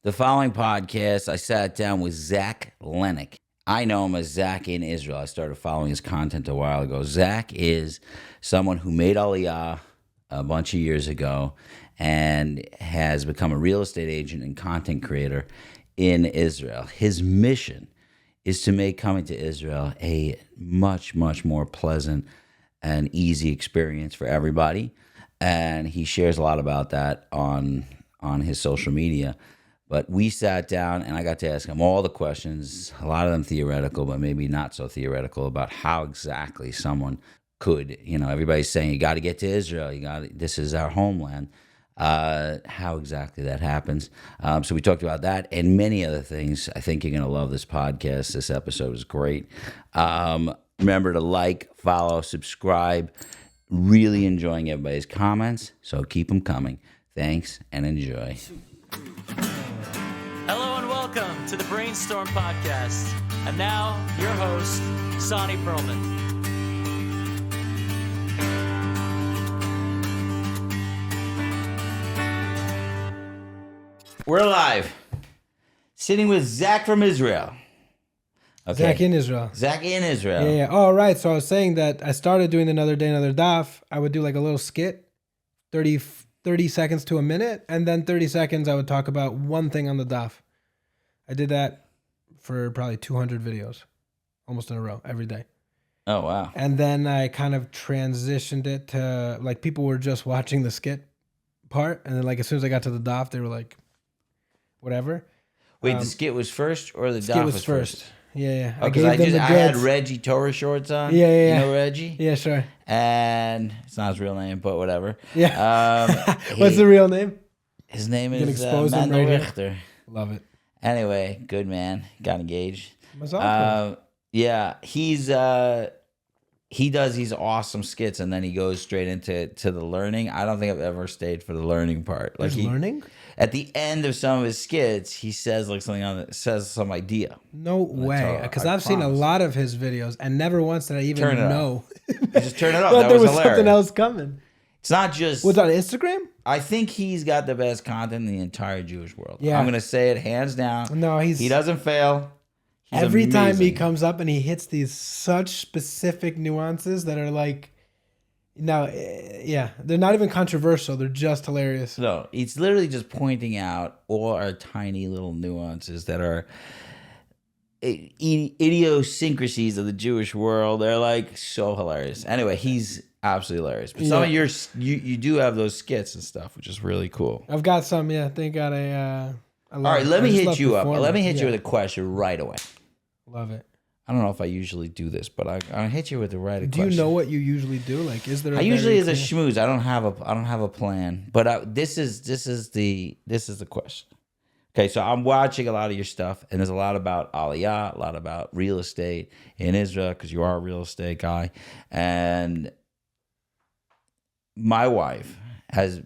The following podcast, I sat down with Zak Lenik. I know him as Zak in Israel. I started following his content a while ago. Zak is someone who made Aliyah a bunch of years ago and has become a real estate agent and content creator in Israel. His mission is to make coming to Israel a much, much more pleasant and easy experience for everybody. And he shares a lot about that on his social media. But we sat down and I got to ask him all the questions, a lot of them theoretical, but maybe not so theoretical, about how exactly someone could, everybody's saying you got to get to Israel, this is our homeland. How exactly that happens. So we talked about that and many other things. I think you're going to love this podcast. This episode is great. Remember to like, follow, subscribe. Really enjoying everybody's comments, so keep them coming. Thanks and enjoy. Hello and welcome to the Brainstorm podcast. And now, your host, Sonny Perlman. We're live. Sitting with Zak from Israel. Okay. Zak in Israel. Zak in Israel. Yeah. Oh, right. So I was saying that I started doing Another Day, Another Daf. I would do like a little skit, 30 seconds to a minute, and then 30 seconds I would talk about one thing on the daf. I did that for probably 200 videos, almost in a row, every day. Oh, wow. And then I kind of transitioned it to, like, people were just watching the skit part, and then, like, as soon as I got to the daf, they were like, whatever. Wait, the skit was first or the skit daf was first? Yeah. Oh, because I had Reggie Torah shorts on. Yeah. You know Reggie? Yeah, sure. And it's not his real name, but whatever. Yeah. What's the real name? His name You can is expose him Mandel right Richter. here. Love it. Anyway, good man. Got engaged. Yeah. He does these awesome skits and then he goes straight into the learning. I don't think I've ever stayed for the learning part. Like learning? At the end of some of his skits, he says like something says some idea. No way, because I've seen a lot of his videos and never once did I even know. Just turn it up. But that there was hilarious. something else coming. It's not just. Was it on Instagram? I think he's got the best content in the entire Jewish world. Yeah. I'm gonna say it hands down. No, he doesn't fail. He's every amazing. time he comes up and he hits these such specific nuances that are like, they're not even controversial. They're just hilarious. No, it's literally just pointing out all our tiny little nuances that are idiosyncrasies of the Jewish world. They're like so hilarious. Anyway, he's absolutely hilarious. But some of you do have those skits and stuff, which is really cool. I've got some. Yeah, thank God all right, let me hit you up. Let me hit you with a a question right away. Love it. I don't know if I usually do this, but I'll hit you with the right question. Do you know what you usually do? Like, is there? I usually is a schmooze. I don't have a plan, but this is the question. Okay, so I'm watching a lot of your stuff, and there's a lot about Aliyah, a lot about real estate in Israel, because you are a real estate guy, and my wife has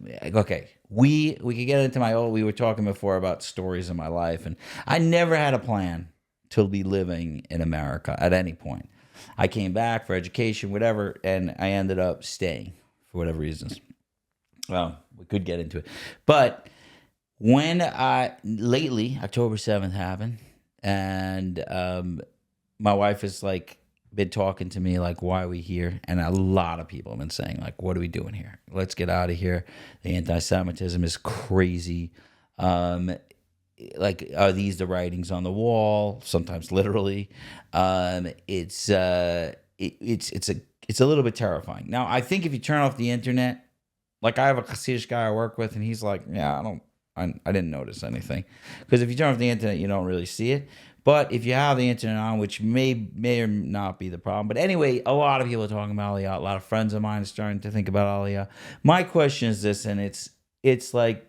we could get into we were talking before about stories in my life, and I never had a plan to be living in America at any point. I came back for education, whatever, and I ended up staying for whatever reasons. Well, we could get into it. But when lately, October 7th happened, and my wife has been talking to me like, why are we here? And a lot of people have been saying like, what are we doing here? Let's get out of here. The anti-Semitism is crazy. Are these the writings on the wall? Sometimes literally. It's a little bit terrifying. Now, I think if you turn off the internet, like I have a Hasidic guy I work with, and he's like, yeah, I didn't notice anything, because if you turn off the internet, you don't really see it. But if you have the internet on, which may or not be the problem. But anyway, a lot of people are talking about Aliyah. A lot of friends of mine are starting to think about Aliyah. My question is this, and it's like,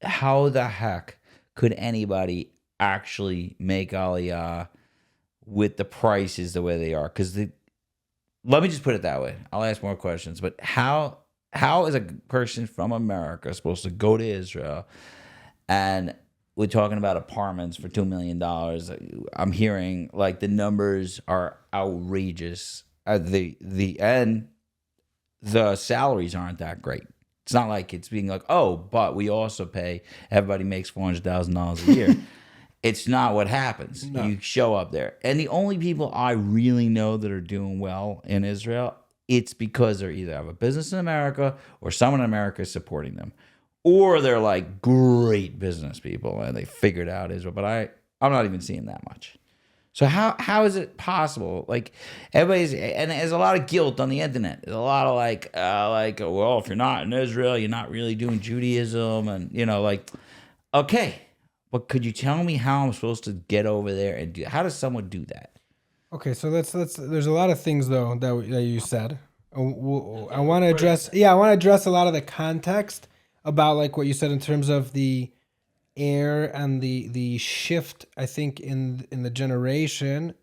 how the heck could anybody actually make Aliyah with the prices the way they are? Because let me just put it that way. I'll ask more questions. But how is a person from America supposed to go to Israel? And we're talking about apartments for $2 million. I'm hearing like the numbers are outrageous. The salaries aren't that great. It's not like it's being like, oh, but we also pay, everybody makes $400,000 a year. It's not what happens. No. You show up there. And the only people I really know that are doing well in Israel, it's because they either have a business in America or someone in America is supporting them. Or they're like great business people and they figured out Israel. But I'm not even seeing that much. So how is it possible? Like everybody's, and there's a lot of guilt on the internet. There's a lot of like, well, if you're not in Israel, you're not really doing Judaism, and like, okay, but could you tell me how I'm supposed to get over there and how does someone do that? Okay, so let's. There's a lot of things though that you said. I want to address. Yeah, I want to address a lot of the context about like what you said in terms of the air and the shift. I think in the generation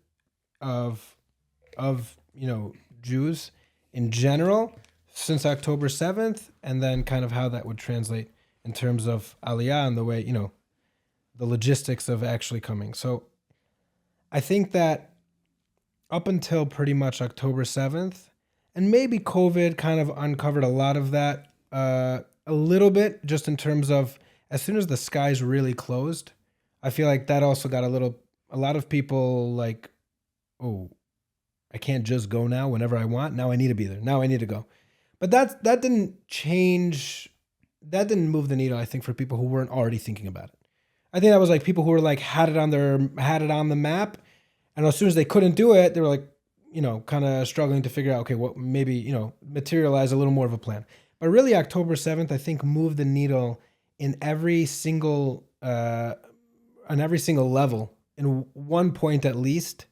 of Jews in general since October 7th, and then kind of how that would translate in terms of Aliyah and the way the logistics of actually coming. So I think that up until pretty much October 7th, and maybe COVID kind of uncovered a lot of that a little bit, just in terms of as soon as the skies really closed, I feel like that also got a lot of people like, oh, I can't just go now whenever I want. Now I need to be there. Now I need to go. But that didn't change. That didn't move the needle, I think, for people who weren't already thinking about it. I think that was like people who were like had it on the map, and as soon as they couldn't do it, they were like, kind of struggling to figure out, okay, what maybe, materialize a little more of a plan. But really, October 7th, I think, moved the needle in every single level, in one point at least,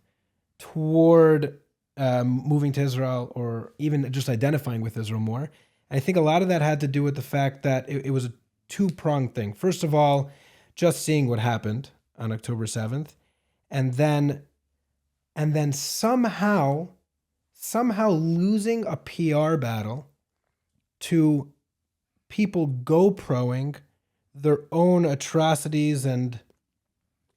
toward moving to Israel, or even just identifying with Israel more. And I think a lot of that had to do with the fact that it was a two-pronged thing. First of all, just seeing what happened on October 7th, and then somehow losing a PR battle to people GoProing their own atrocities and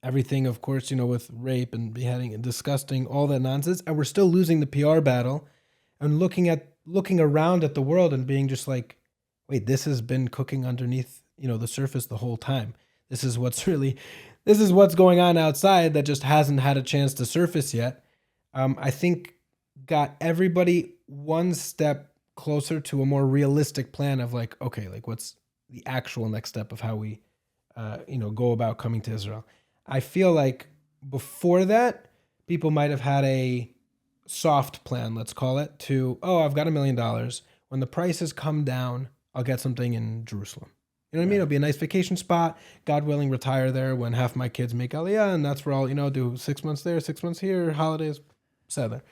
everything, of course, with rape and beheading and disgusting, all that nonsense. And we're still losing the PR battle and looking around at the world and being just like, wait, this has been cooking underneath, the surface the whole time. This is what's going on outside that just hasn't had a chance to surface yet. I think got everybody one step closer to a more realistic plan of like, okay, like what's the actual next step of how we, go about coming to Israel. I feel like before that, people might have had a soft plan, let's call it, to, I've got $1 million. When the prices come down, I'll get something in Jerusalem. You know what I mean? It'll be a nice vacation spot. God willing, retire there when half my kids make Aliyah, and that's where I'll, do 6 months there, 6 months here, holidays, etc.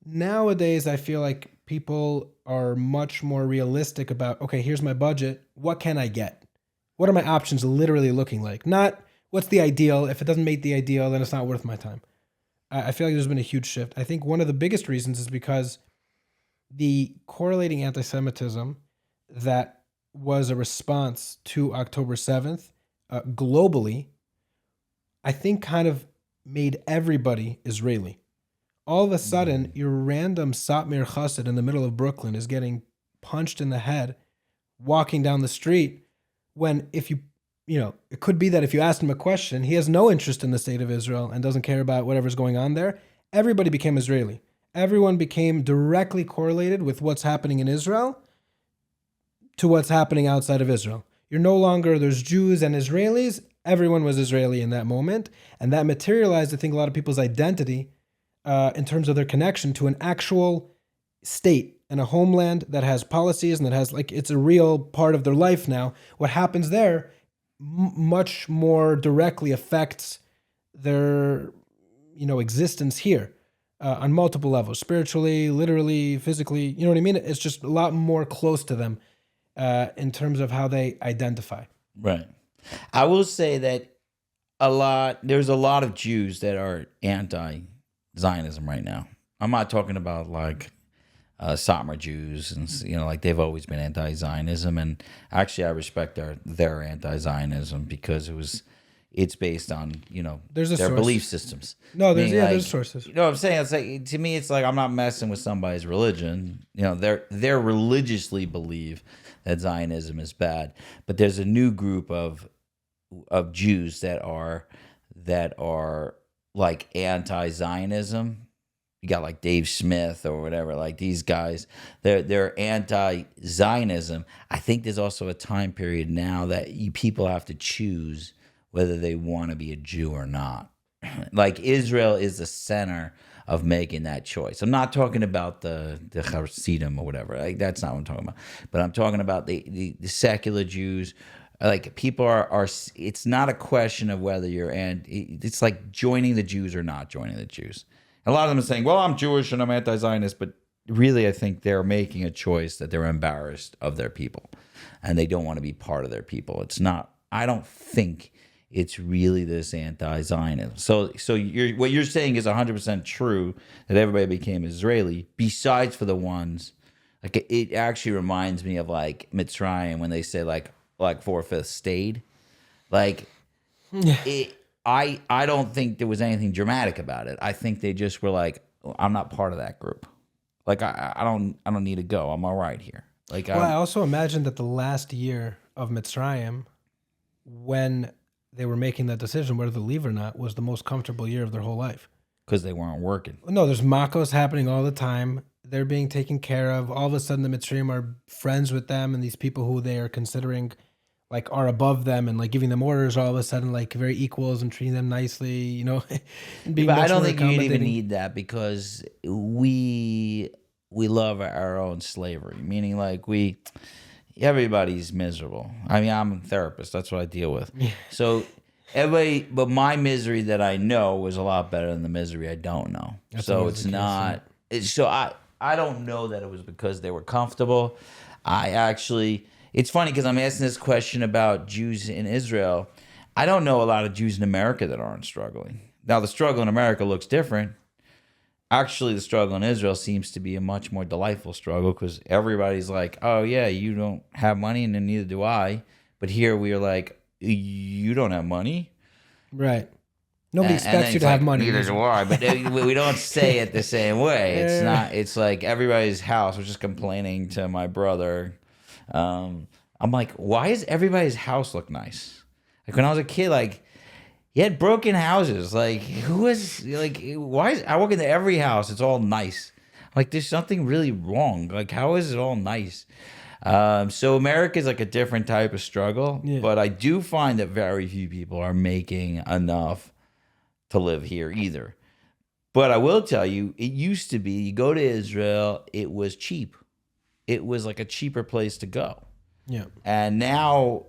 Nowadays, I feel like people are much more realistic about, okay, here's my budget. What can I get? What are my options literally looking like? Not what's the ideal. If it doesn't meet the ideal, then it's not worth my time. I feel like there's been a huge shift. I think one of the biggest reasons is because the correlating anti-Semitism that was a response to October 7th globally, I think kind of made everybody Israeli. All of a sudden, your random Satmar Chassid in the middle of Brooklyn is getting punched in the head walking down the street, when if it could be that if you asked him a question, he has no interest in the state of Israel and doesn't care about whatever's going on there. Everybody became Israeli. Everyone became directly correlated with what's happening in Israel to what's happening outside of Israel. You're no longer, there's Jews and Israelis. Everyone was Israeli in that moment. And that materialized, I think, a lot of people's identity in terms of their connection to an actual state and a homeland that has policies and that has, like, it's a real part of their life now. What happens there much more directly affects their, existence here on multiple levels, spiritually, literally, physically. You know what I mean? It's just a lot more close to them in terms of how they identify. Right. I will say that there's a lot of Jews that are anti-Zionism right now. I'm not talking about like Satmar Jews, and like they've always been anti-Zionism, and actually I respect their anti-Zionism because it was, it's based on There's a their source. belief systems. No, there's Meaning, there's sources. You know what I'm saying? It's like, to me, it's like I'm not messing with somebody's religion. They're religiously believe that Zionism is bad, but there's a new group of Jews that are like anti-Zionism. You got like Dave Smith or whatever, like these guys. They're anti-Zionism. I think there's also a time period now that people have to choose whether they want to be a Jew or not. Like Israel is the center of making that choice. I'm not talking about the Hasidim or whatever. Like that's not what I'm talking about. But I'm talking about the secular Jews. Like people are. It's not a question of whether you're it's like joining the Jews or not joining the Jews. A lot of them are saying, well, I'm Jewish and I'm anti-Zionist, but really I think they're making a choice that they're embarrassed of their people and they don't want to be part of their people. It's not, I don't think it's really this anti-Zionism. So what you're saying is 100% true that everybody became Israeli, besides for the ones, like it actually reminds me of like Mitzrayim when they say like 4/5 stayed. Like I don't think there was anything dramatic about it. I think they just were like, I'm not part of that group. Like I don't need to go. I'm all right here. Like I also imagine that the last year of Mitzrayim, when they were making that decision whether to leave or not, was the most comfortable year of their whole life. Because they weren't working. No, there's makos happening all the time. They're being taken care of. All of a sudden, the Mitzrayim are friends with them, and these people who they are considering like are above them and like giving them orders all of a sudden like very equals and treating them nicely, and being but I much don't more think you even accommodating. need that because we love our own slavery, meaning like everybody's miserable. I mean, I'm a therapist, that's what I deal with. So but my misery that I know was a lot better than the misery I don't know. That's So always it's the case, not so I don't know that it was because they were comfortable. It's funny because I'm asking this question about Jews in Israel. I don't know a lot of Jews in America that aren't struggling. Now, the struggle in America looks different. Actually, the struggle in Israel seems to be a much more delightful struggle because everybody's like, oh, yeah, you don't have money and then neither do I. But here we are like, you don't have money? Right. Nobody expects you to like, have money. Neither do I. But we don't say it the same way. It's not. It's like everybody's house. I was just complaining to my brother. I'm like, why does everybody's house look nice? Like when I was a kid, like you had broken houses. Like why I walk into every house, it's all nice. Like there's something really wrong. Like how is it all nice? So America is like a different type of struggle, but I do find that very few people are making enough to live here either. But I will tell you, it used to be, you go to Israel, it was cheap. It was like a cheaper place to go. Yeah. And now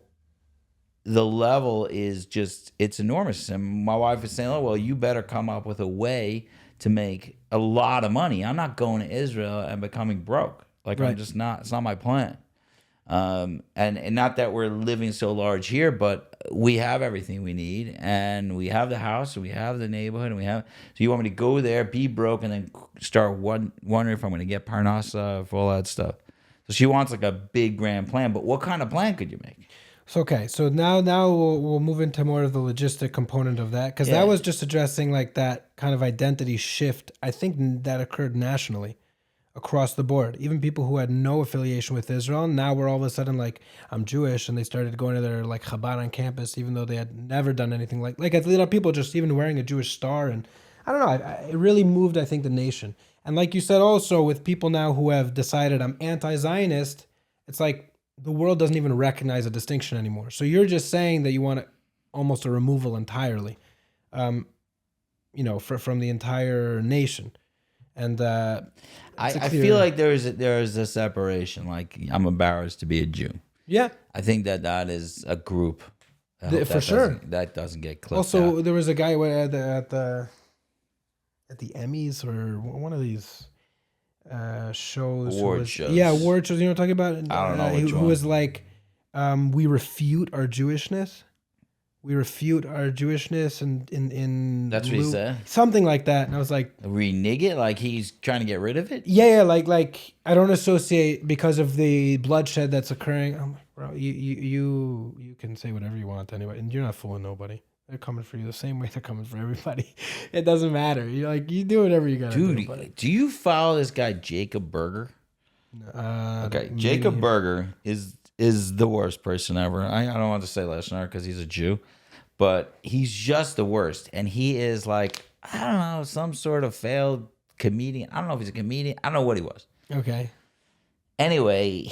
the level is just, it's enormous. And my wife is saying, oh, well, you better come up with a way to make a lot of money. I'm not going to Israel and becoming broke. Like Right. I'm just not, it's not my plan. And not that we're living so large here, but we have everything we need, and we have the house, and we have the neighborhood, and we have. So you want me to go there, be broke, and then start wondering if I'm going to get parnasa for all that stuff. So she wants like a big grand plan, but what kind of plan could you make? So okay, so now we'll move into more of the logistic component of that, because that was just addressing like that kind of identity shift. I think that occurred nationally, across the board. Even people who had no affiliation with Israel, now we're all of a sudden like, I'm Jewish, and they started going to their like Chabad on campus, even though they had never done anything like a lot of people just even wearing a Jewish star, and I don't know, it really moved, I think, the nation. And like you said, also with people now who have decided I'm anti-Zionist, it's like the world doesn't even recognize a distinction anymore. So you're just saying that you want almost a removal entirely, from the entire nation. And I feel like there is a separation. Like I'm embarrassed to be a Jew. Yeah, I think that is a group. For sure. That doesn't get clipped also, out. there was a guy at the Emmys or one of these shows. Award shows. Yeah, award shows. You know what I'm talking about? I don't know which who one. was like, we refute our Jewishness. We refute our Jewishness in That's what he said? Something like that. And I was like, Renege it? Like he's trying to get rid of it? yeah, like I don't associate because of the bloodshed that's occurring. I'm like, bro, you can say whatever you want anyway, and you're not fooling nobody. They're coming for you the same way they're coming for everybody. It doesn't matter. You like you do whatever you gotta do. Dude, do you follow this guy Jacob Berger? Okay, Maybe. Jacob Berger is the worst person ever. I don't want to say listener because he's a Jew, but he's just the worst. And he is like, I don't know, some sort of failed comedian. I don't know if he's a comedian. I don't know what he was. Okay. Anyway,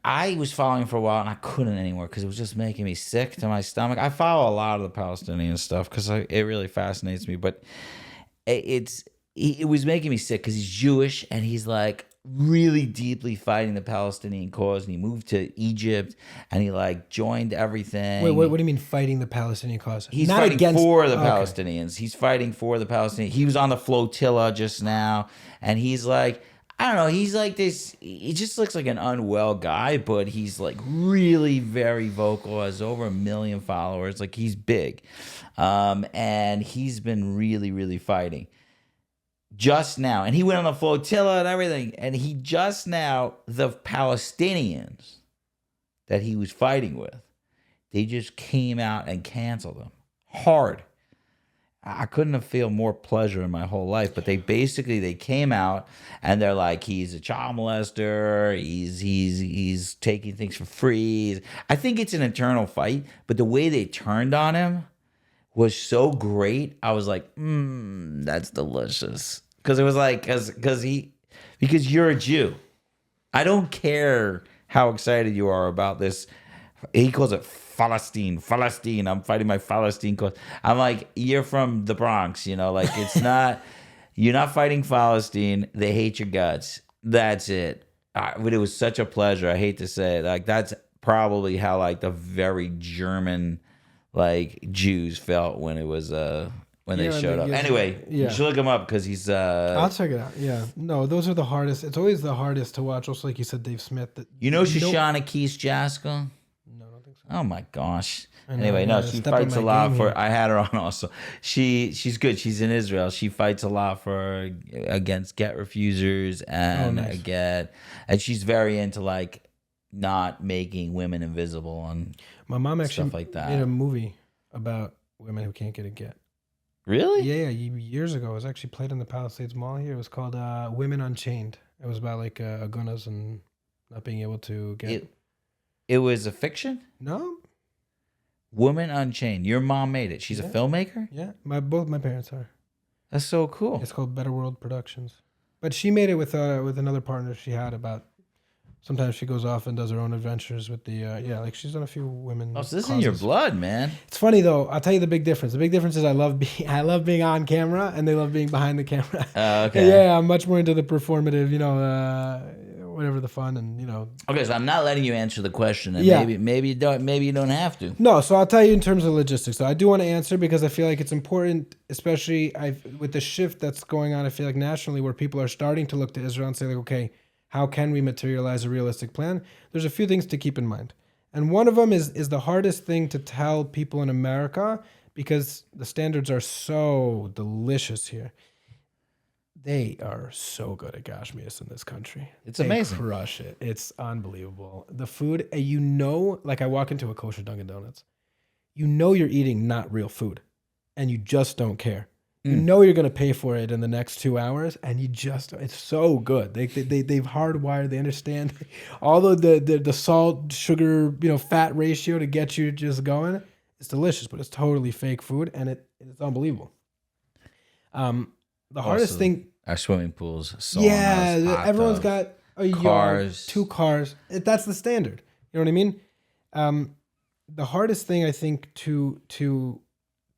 I was following him for a while and I couldn't anymore because it was just making me sick to my stomach. I follow a lot of the Palestinian stuff because it really fascinates me, but it was making me sick because he's Jewish and he's like really deeply fighting the Palestinian cause, and he moved to Egypt and he like joined everything. Wait, what do you mean fighting the Palestinian cause? He's fighting for the Palestinians. He's fighting for the Palestinians. He was on the flotilla just now, and he's like, I don't know, he's like this, he just looks like an unwell guy, but he's like really very vocal, has over 1 million followers, like he's big. And he's been really, really fighting. Just now, and he went on the flotilla and everything, and he just now, the Palestinians that he was fighting with, they just came out and canceled him hard. I couldn't have felt more pleasure in my whole life, but they came out and they're like, he's a child molester, he's taking things for free. I think it's an internal fight, but the way they turned on him was so great. I was like, that's delicious. Because it was like, because you're a Jew. I don't care how excited you are about this. He calls it Palestine. I'm fighting my Palestine cause. I'm like, you're from the Bronx, like it's not, you're not fighting Palestine. They hate your guts. That's it. But it was such a pleasure. I hate to say it. Like, that's probably how like the very German like Jews felt when it was when they showed up. Anyway, you should look him up because he's I'll check it out. Yeah. No, those are the hardest. It's always the hardest to watch. Also, like you said, Dave Smith. Shoshana Keys Jaskell? No, I don't think so. Oh my gosh. Anyway, no, she fights a lot for. I had her on also. She's good. She's in Israel. She fights a lot for against get refusers and and she's very into like not making women invisible on my mom actually stuff like that. made a movie about women who can't get a get. Really? Yeah, years ago. It was actually played in the Palisades Mall here. It was called Women Unchained. It was about like agunas and not being able to get. It was a fiction? No. Woman Unchained. Your mom made it. She's a filmmaker? Yeah, both my parents are. That's so cool. It's called Better World Productions. But she made it with another partner she had about. Sometimes she goes off and does her own adventures with the like she's done a few women. Oh, so this is in your blood, man. It's funny though. I'll tell you the big difference. The big difference is I love being on camera, and they love being behind the camera. Okay. Yeah, I'm much more into the performative, whatever the fun and Okay, so I'm not letting you answer the question, and maybe you don't have to. No, so I'll tell you in terms of logistics. So I do want to answer because I feel like it's important, especially with the shift that's going on. I feel like nationally, where people are starting to look to Israel and say like, okay, how can we materialize a realistic plan? There's a few things to keep in mind. And one of them is the hardest thing to tell people in America because the standards are so delicious here. They are so good at gashmias in this country. It's amazing. They crush it. It's unbelievable. The food, like I walk into a kosher Dunkin' Donuts, you're eating not real food and you just don't care. You know you're going to pay for it in the next 2 hours, and it's so good. They've hardwired. They understand all the salt, sugar, fat ratio to get you just going. It's delicious, but it's totally fake food, and it's unbelievable. The hardest thing. Our swimming pools. Yeah, everyone's got a cars. Yard, 2 cars. That's the standard. You know what I mean? The hardest thing I think to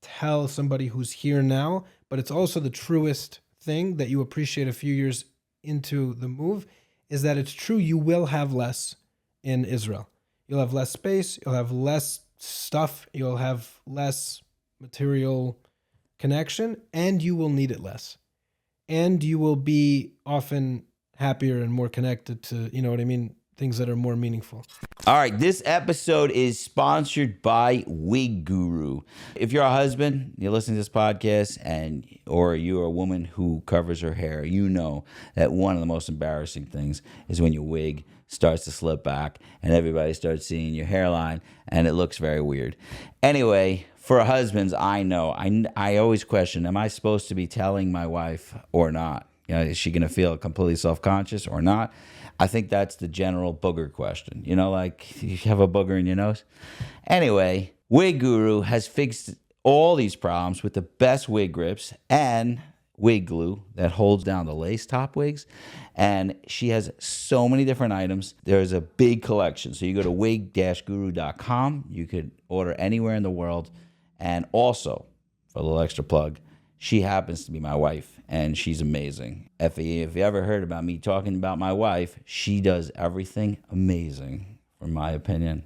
tell somebody who's here now, but it's also the truest thing that you appreciate a few years into the move, is that it's true you will have less in Israel. You'll have less space, you'll have less stuff, you'll have less material connection, and you will need it less. And you will be often happier and more connected to, things that are more meaningful. All right, this episode is sponsored by Wig Guru. If you're a husband, you're listening to this podcast, or you're a woman who covers her hair, you know that one of the most embarrassing things is when your wig starts to slip back and everybody starts seeing your hairline and it looks very weird. Anyway, for husbands, I know, I always question, am I supposed to be telling my wife or not? You know, is she going to feel completely self-conscious or not? I think that's the general booger question. You know, like you have a booger in your nose. Anyway, Wig Guru has fixed all these problems with the best wig grips and wig glue that holds down the lace top wigs. And she has so many different items. There's a big collection. So you go to wig-guru.com. You could order anywhere in the world. And also, for a little extra plug, she happens to be my wife, and she's amazing. If you ever heard about me talking about my wife, she does everything amazing, from my opinion.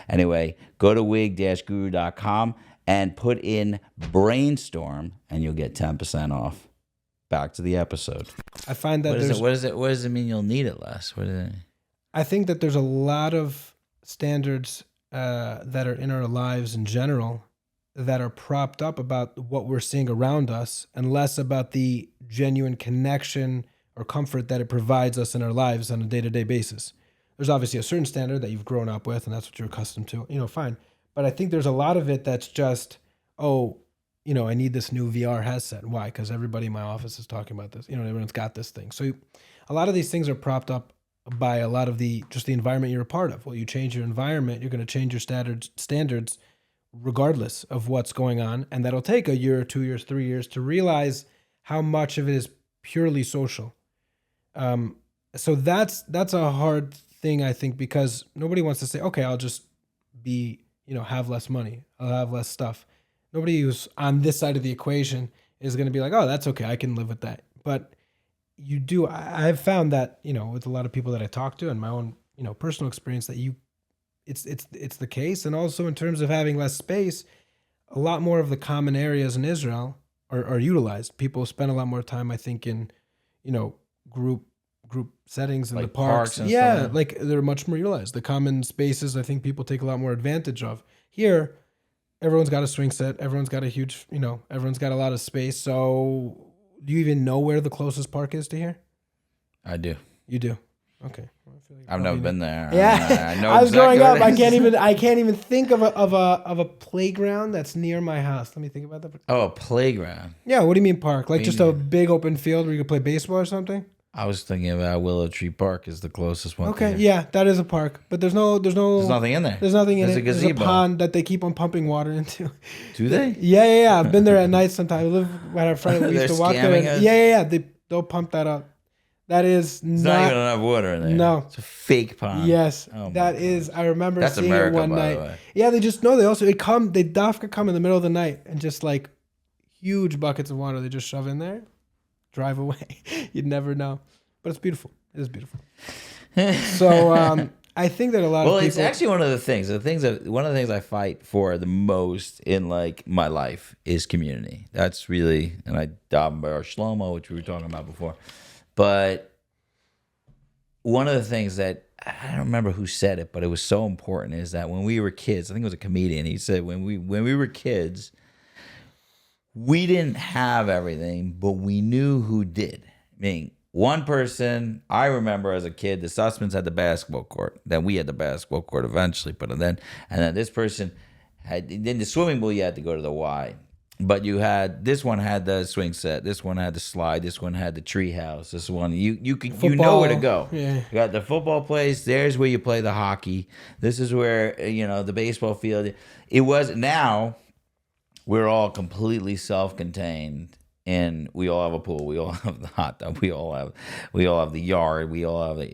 Anyway, go to wig-guru.com and put in Brainstorm, and you'll get 10% off. Back to the episode. I find that What does it mean you'll need it less? I think that there's a lot of standards that are in our lives in general that are propped up about what we're seeing around us and less about the genuine connection or comfort that it provides us in our lives on a day-to-day basis. There's obviously a certain standard that you've grown up with and that's what you're accustomed to, fine. But I think there's a lot of it that's just, I need this new VR headset. Why? Because everybody in my office is talking about this. Everyone's got this thing. So a lot of these things are propped up by a lot of the environment you're a part of. Well, you change your environment, you're going to change your standards regardless of what's going on. And that'll take a year, 2 years, 3 years to realize how much of it is purely social. So that's a hard thing, I think, because nobody wants to say, okay, I'll just have less money. I'll have less stuff. Nobody who's on this side of the equation is going to be like, oh, that's okay. I can live with that. But you do. I've found that, with a lot of people that I talk to and my own, personal experience that it's the case. And also in terms of having less space, a lot more of the common areas in Israel are utilized. People spend a lot more time, I think, in, group settings in like the parks. And yeah, stuff. like they're much more utilized. The common spaces, I think people take a lot more advantage of. Here, everyone's got a swing set. Everyone's got a huge, everyone's got a lot of space. So do you even know where the closest park is to here? I do. You do? Okay. Well, I feel like I've never been there. Yeah, I know I was exactly growing up. where it is. I can't even think of a playground that's near my house. Let me think about that. Oh, a playground. Yeah. What do you mean park? Like What do just you a mean? big open field where you could play baseball or something? I was thinking about Willow Tree Park is the closest one. Okay. to here. Yeah, that is a park, but there's There's nothing in there. There's nothing in There's it. a There's a gazebo. pond that they keep on pumping water into. Do they? Yeah. I've been there at night sometimes. I live with our friend. We used They're to walk scamming there. us? Yeah. They'll pump that up. That is There's not even enough water in there. No. It's a fake pond. Yes, Oh my that God. is. I remember That's seeing America, it one by night. the way. Yeah, they just know. They dafka come in the middle of the night and just like huge buckets of water. They just shove in there, drive away. You'd never know, but it's beautiful. It is beautiful. So I think that a lot of people. It's actually one of the things. One of the things I fight for the most in like my life is community. That's really, and I daven bar Shlomo, which we were talking about before. But one of the things that I don't remember who said it, but it was so important is that when we were kids, I think it was a comedian. He said when we were kids, we didn't have everything, but we knew who did. I mean, one person, I remember as a kid, the Sussmans had the basketball court. Then we had the basketball court eventually, but then this person had in the swimming pool. You had to go to the Y, but this one had the swing set, this one had the slide, this one had the tree house, this one you know where to go. Yeah. You got the football place. There's where you play the hockey. This is where the baseball field. It was now. We're all completely self-contained. And we all have a pool. We all have the hot tub. We all have the yard. We all have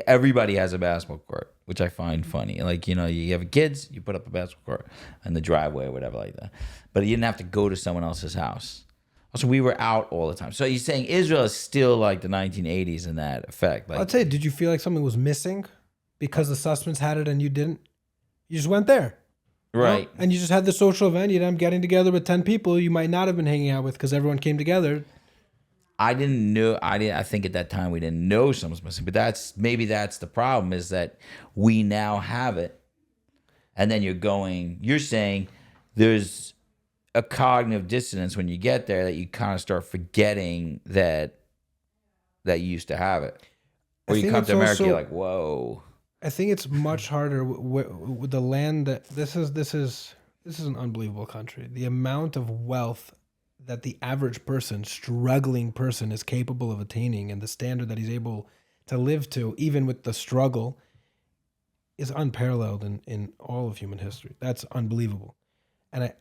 everybody has a basketball court, which I find funny. Like, you have kids, you put up a basketball court in the driveway or whatever like that. But you didn't have to go to someone else's house. Also, we were out all the time. So you're saying Israel is still like the 1980s in that effect. Like, I'll tell you, did you feel like something was missing because the Sussmans had it and you didn't? You just went there. right. And you just had the social event. You ended up getting together with 10 people you might not have been hanging out with because everyone came together. I didn't know. I think at that time we didn't know someone was missing. But that's the problem, is that we now have it, and then you're saying there's a cognitive dissonance when you get there, that you kind of start forgetting that you used to have it. Or you come to America, you're like, whoa. I think it's much harder with the land that this is an unbelievable country. The amount of wealth that the average person, struggling person, is capable of attaining, and the standard that he's able to live to, even with the struggle, is unparalleled in all of human history. That's unbelievable. And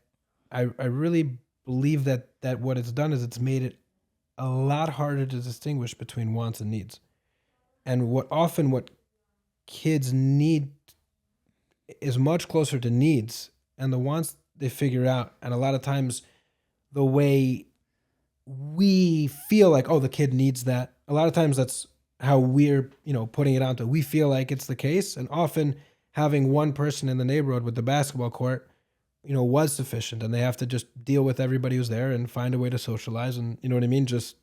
I really believe that what it's done is it's made it a lot harder to distinguish between wants and needs. And what kids need is much closer to needs, and the wants they figure out. And a lot of times the way we feel like, oh, the kid needs that, a lot of times that's how we're, putting it onto. We feel like it's the case, and often having one person in the neighborhood with the basketball court, was sufficient, and they have to just deal with everybody who's there and find a way to socialize and, you know what I mean, just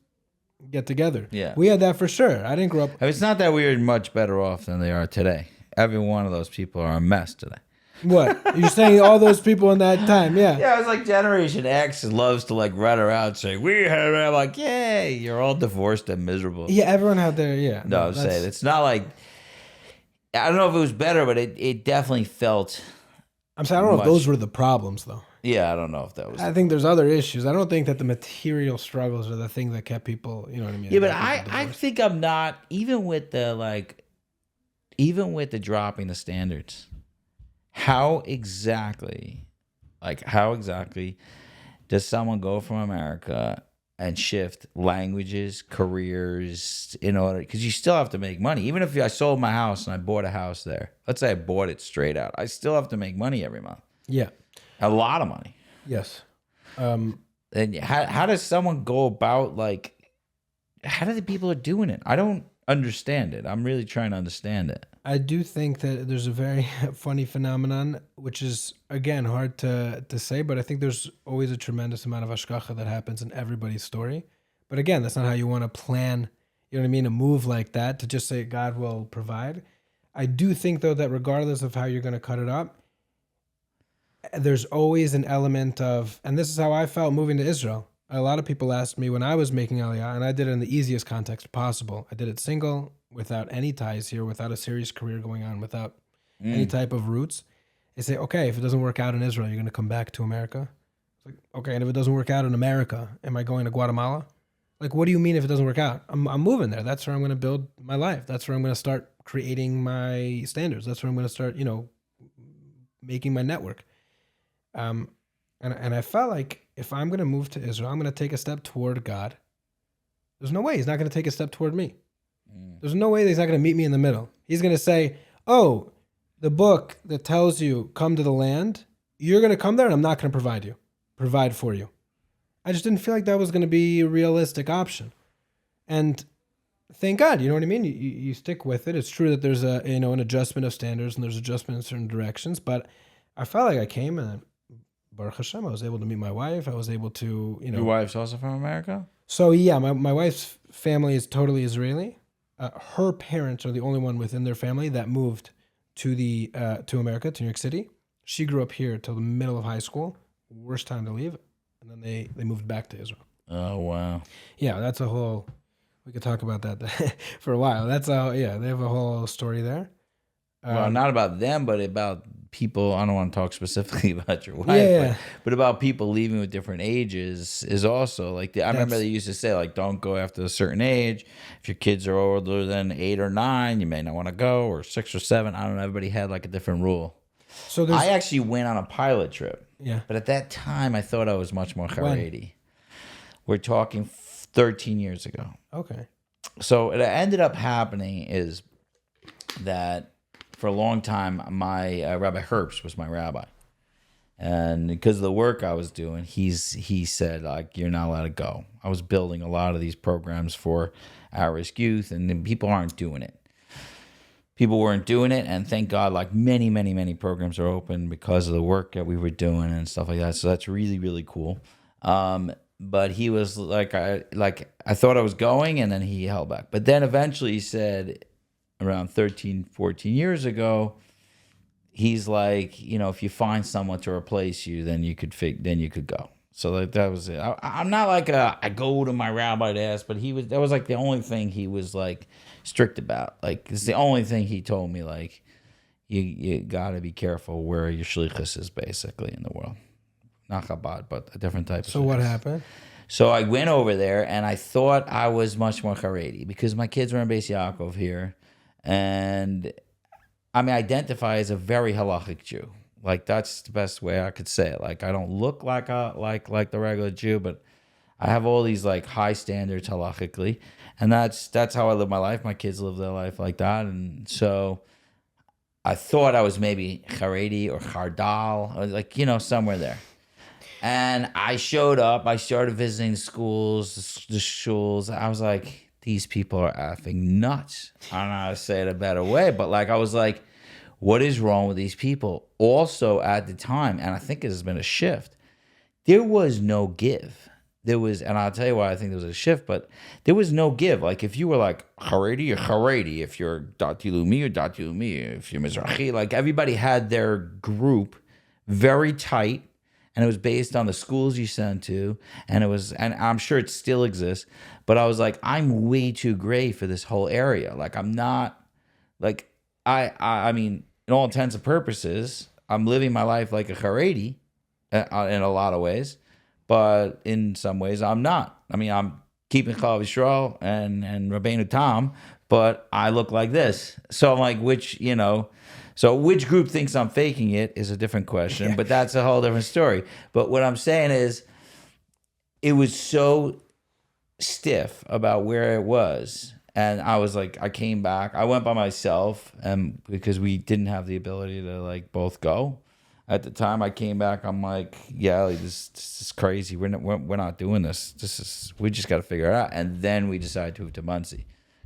get together. Yeah. We had that for sure. I didn't grow up. I mean, it's not that we are much better off than they are today. Every one of those people are a mess today. What? You're saying all those people in that time, yeah. Yeah, it's like Generation X loves to like run around saying, we had, I'm like, yay, you're all divorced and miserable. Yeah, everyone had their, yeah. No, I'm saying, it's not like, I don't know if it was better, but it definitely felt. I'm saying, I don't know if those were the problems, though. Yeah, I don't know if that was. I think there's other issues. I don't think that the material struggles are the thing that kept people, you know what I mean? Yeah, but I think I'm not, even with the dropping the standards, how exactly does someone go from America and shift languages, careers, in order, because you still have to make money. Even if I sold my house and I bought a house there, let's say I bought it straight out, I still have to make money every month. Yeah. A lot of money. Yes. And how does someone go about, how do the people are doing it? I don't understand it. I'm really trying to understand it. I do think that there's a very funny phenomenon, which is, again, hard to say, but I think there's always a tremendous amount of hashgacha that happens in everybody's story. But again, that's not how you want to plan, you know what I mean, a move like that, to just say God will provide. I do think, though, that regardless of how you're going to cut it up, there's always an element of, and this is how I felt moving to Israel. A lot of people asked me when I was making Aliyah, and I did it in the easiest context possible. I did it single, without any ties here, without a serious career going on, without any type of roots. They say, okay, if it doesn't work out in Israel, you're going to come back to America. It's like, okay, and if it doesn't work out in America, am I going to Guatemala? Like, what do you mean if it doesn't work out? I'm moving there. That's where I'm going to build my life. That's where I'm going to start creating my standards. That's where I'm going to start, making my network. And I felt like if I'm going to move to Israel, I'm going to take a step toward God. There's no way he's not going to take a step toward me. There's no way that he's not going to meet me in the middle. He's going to say, oh, the book that tells you come to the land, you're going to come there and I'm not going to provide for you. I just didn't feel like that was going to be a realistic option. And thank God, you know what I mean? You stick with it. It's true that there's an adjustment of standards and there's adjustment in certain directions, but I felt like I came and Baruch Hashem, I was able to meet my wife. I was able to, Your wife's also from America? So yeah, my wife's family is totally Israeli. Her parents are the only one within their family that moved to America, to New York City. She grew up here till the middle of high school. Worst time to leave. And then they moved back to Israel. Oh, wow. Yeah, that's a whole, we could talk about that for a while. They have a whole story there. Well, not about them, but about people. I don't want to talk specifically about your wife, but about people leaving with different ages is also like, I remember they used to say, like, don't go after a certain age. If your kids are older than 8 or 9, you may not want to go, or 6 or 7. I don't know. Everybody had like a different rule. So I actually went on a pilot trip. Yeah. But at that time, I thought I was much more Haredi. We're talking 13 years ago. Okay. So it ended up happening is that for a long time, my Rabbi Harp was my rabbi. And because of the work I was doing, he said, like, you're not allowed to go. I was building a lot of these programs for at-risk youth, and then people aren't doing it. People weren't doing it, and thank God, like many, many, many programs are open because of the work that we were doing and stuff like that. So that's really, really cool. but he was like, I thought I was going, and then he held back. But then eventually he said, around 13, 14 years ago, he's like, if you find someone to replace you, then you could go. So like that was it. I'm not like I go to my rabbi to ask, but that was like the only thing he was like strict about. Like it's the only thing he told me, like you got to be careful where your shlichus is basically in the world. Not Chabad, but a different type of So what shlichus. happened? So I went over there, and I thought I was much more Haredi because my kids were in Beis Yaakov here, and I identify as a very halachic Jew. Like that's the best way I could say it. Like I don't look like the regular Jew, but I have all these like high standards halachically, and that's how I live my life. My kids live their life like that, and so I thought I was maybe Haredi or Chardal, or like somewhere there. And I showed up. I started visiting schools, the shuls. I was like, these people are effing nuts. I don't know how to say it a better way, but like I was like, what is wrong with these people? Also at the time, and I think it has been a shift, there was no give. And I'll tell you why I think there was a shift, but there was no give. Like if you were like Haredi, you're Haredi. If you're Dati Lumi, you're Dati Lumi. If you're Mizrahi, like everybody had their group very tight, and it was based on the schools you sent to, and I'm sure it still exists, but I was like, I'm way too gray for this whole area. Like I'm not, like I mean, in all intents and purposes, I'm living my life like a Haredi in a lot of ways, but in some ways I'm not. I mean, I'm keeping Chalav Yisrael and Rabbeinu Tam, but I look like this. So I'm like, which group thinks I'm faking it is a different question, but that's a whole different story. But what I'm saying is, it was so stiff about where it was. And I was like, I came back. I went by myself, and because we didn't have the ability to like both go at the time. I came back. I'm like, yeah, like, this is crazy. We're not doing this. We just got to figure it out. And then we decided to move to Muncie.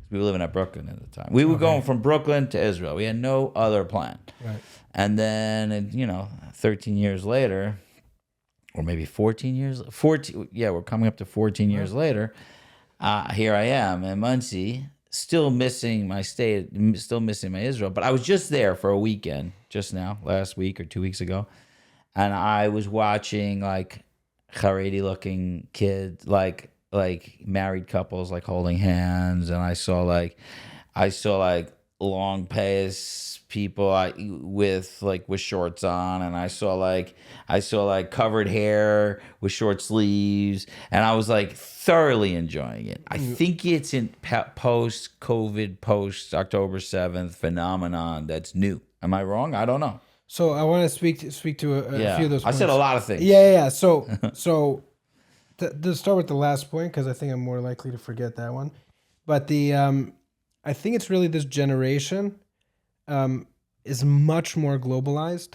We were living at Brooklyn at the time. We were going from Brooklyn to Israel. We had no other plan. Right. And then 13 years later, or maybe 14 years. We're coming up to 14 years later. Here I am in Muncie, still missing my state, still missing my Israel. But I was just there for a weekend, just now, last week or 2 weeks ago. And I was watching like Haredi looking kids, like married couples like holding hands. And I saw like long pants people with shorts on, and I saw like covered hair with short sleeves, and I was like thoroughly enjoying it. I think it's in post-COVID, post October 7th phenomenon that's new. Am I wrong? I don't know. So I want to speak to a few of those points. I said a lot of things. Yeah. So to start with the last point, because I think I'm more likely to forget that one. But I think it's really this generation is much more globalized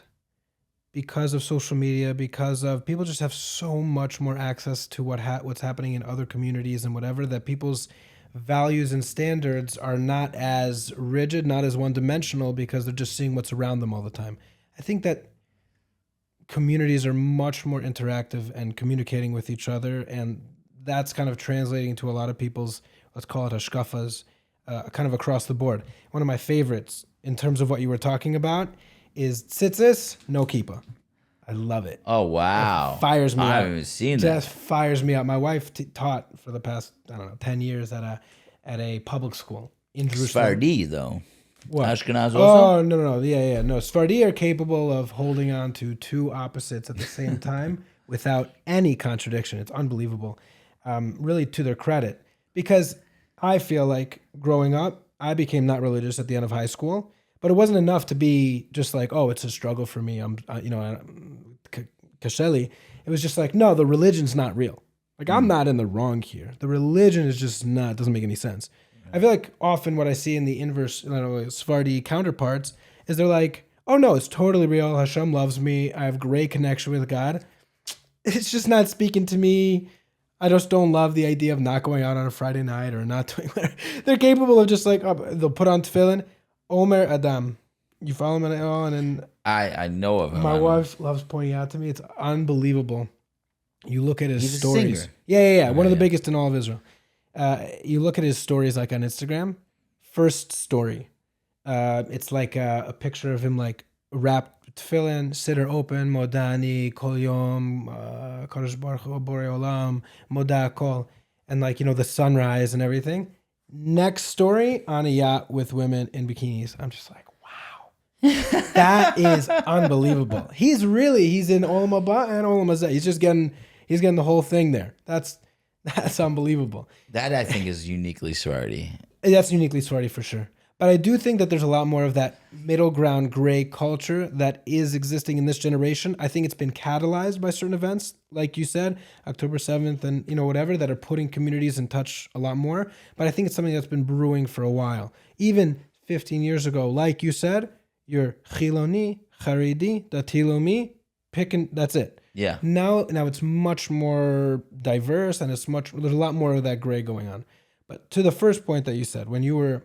because of social media, because of people just have so much more access to what's happening in other communities and whatever, that people's values and standards are not as rigid, not as one-dimensional, because they're just seeing what's around them all the time. I think that communities are much more interactive and communicating with each other, and that's kind of translating to a lot of people's, let's call it hashkafas, kind of across the board. One of my favorites in terms of what you were talking about is tzitzis, no kippah. I love it. Oh, wow. It fires me out. I haven't even seen that. Just fires me out. My wife taught for the past, 10 years at a public school in Jerusalem. Sephardi, though. What? Ashkenaz also? Oh, no. Yeah. No, Sephardi are capable of holding on to two opposites at the same time without any contradiction. It's unbelievable. Really to their credit. Because I feel like growing up, I became not religious at the end of high school, but it wasn't enough to be just like, oh, it's a struggle for me. Kasheli. It was just like, no, the religion's not real. Like, I'm not in the wrong here. The religion is just not, doesn't make any sense. I feel like often what I see in the inverse, Sephardi counterparts is they're like, oh no, it's totally real. Hashem loves me. I have great connection with God. It's just not speaking to me. I just don't love the idea of not going out on a Friday night or not doing whatever. They're capable of just like, they'll put on tefillin, Omer Adam. You follow him at all? And then I know of him. My wife loves pointing out to me. It's unbelievable You look at his He's a stories. singer. Yeah. One of the yeah. biggest in all of Israel. You look at his stories like on Instagram. First story, it's like a picture of him like wrapped tefillin, siddur open, modani, kol yom, kadosh baruch hu, borei olam, moda kol, and like the sunrise and everything. Next story, on a yacht with women in bikinis. I'm just like, wow, that is unbelievable. He's in Olam Haba and Olam Hazeh. He's getting the whole thing there. That's unbelievable. That I think is uniquely Sephardi. That's uniquely Sephardi for sure. But I do think that there's a lot more of that middle ground gray culture that is existing in this generation. I think it's been catalyzed by certain events, like you said, October 7th and whatever, that are putting communities in touch a lot more. But I think it's something that's been brewing for a while. Even 15 years ago, like you said, you're Chiloni, Haredi, Dati Leumi, that's it. Yeah. Now it's much more diverse and there's a lot more of that gray going on. But to the first point that you said, when you were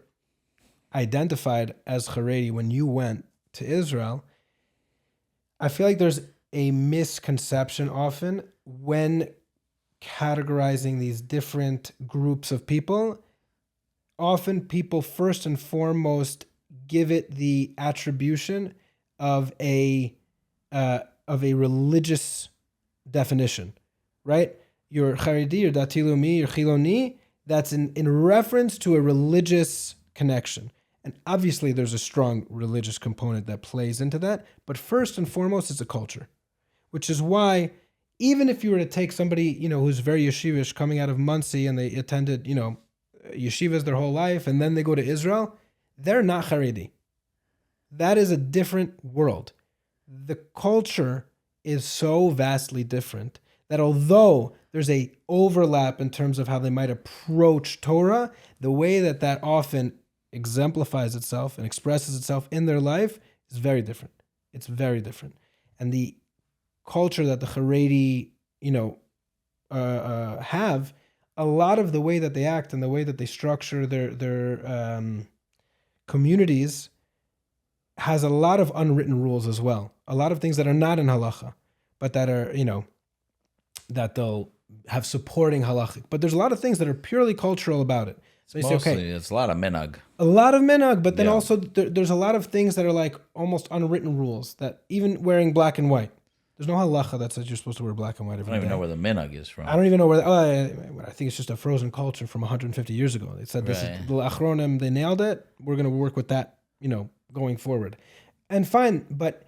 identified as Haredi, when you went to Israel, I feel like there's a misconception often when categorizing these different groups of people. Often people first and foremost give it the attribution of a religious definition, right? You're Haredi, you're Dati Leumi, you're Chiloni. That's in reference to a religious connection. And obviously there's a strong religious component that plays into that. But first and foremost, it's a culture, which is why even if you were to take somebody, who's very yeshivish coming out of Muncie and they attended, yeshivas their whole life and then they go to Israel, they're not Haredi. That is a different world. The culture is so vastly different that although there's a overlap in terms of how they might approach Torah, the way that often exemplifies itself and expresses itself in their life is very different. It's very different. And the culture that the Haredi, have, a lot of the way that they act and the way that they structure their communities has a lot of unwritten rules as well. A lot of things that are not in halacha, but that are, that they'll have supporting halachic. But there's a lot of things that are purely cultural about it. So you say, okay, It's a lot of minhag. a lot of minhag, but then Yeah. also there's a lot of things that are like almost unwritten rules that even wearing black and white, there's no halacha that says you're supposed to wear black and white every I don't even day. know where the minhag is from. I don't even know where. I think it's just a frozen culture from 150 years ago. They said this is the Achronim. They nailed it. We're going to work with that, going forward, and fine. But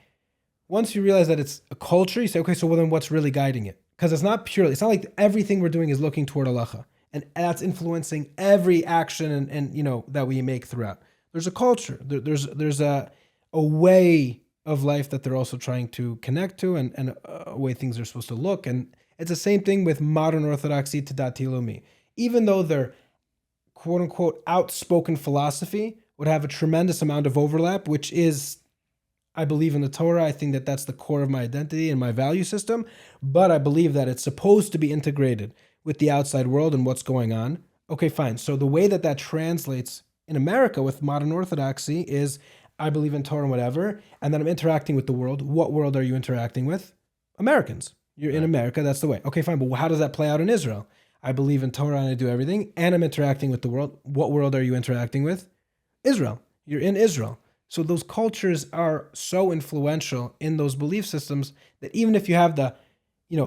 once you realize that it's a culture, you say, okay, so well then what's really guiding it? Because it's not like everything we're doing is looking toward halacha, and that's influencing every action and that we make throughout. There's a culture. There's a way of life that they're also trying to connect to and a way things are supposed to look. And it's the same thing with modern Orthodoxy to Dati Leumi. Even though their quote unquote outspoken philosophy would have a tremendous amount of overlap, which is, I believe in the Torah. I think that that's the core of my identity and my value system. But I believe that it's supposed to be integrated with the outside world and what's going on. Okay, fine. So the way that translates in America with modern Orthodoxy is I believe in Torah and whatever, and then I'm interacting with the world. What world are you interacting with? Americans. You're in America, that's the way. Okay, fine, but how does that play out in Israel? I believe in Torah and I do everything, and I'm interacting with the world. What world are you interacting with? Israel. You're in Israel. So those cultures are so influential in those belief systems that even if you have the,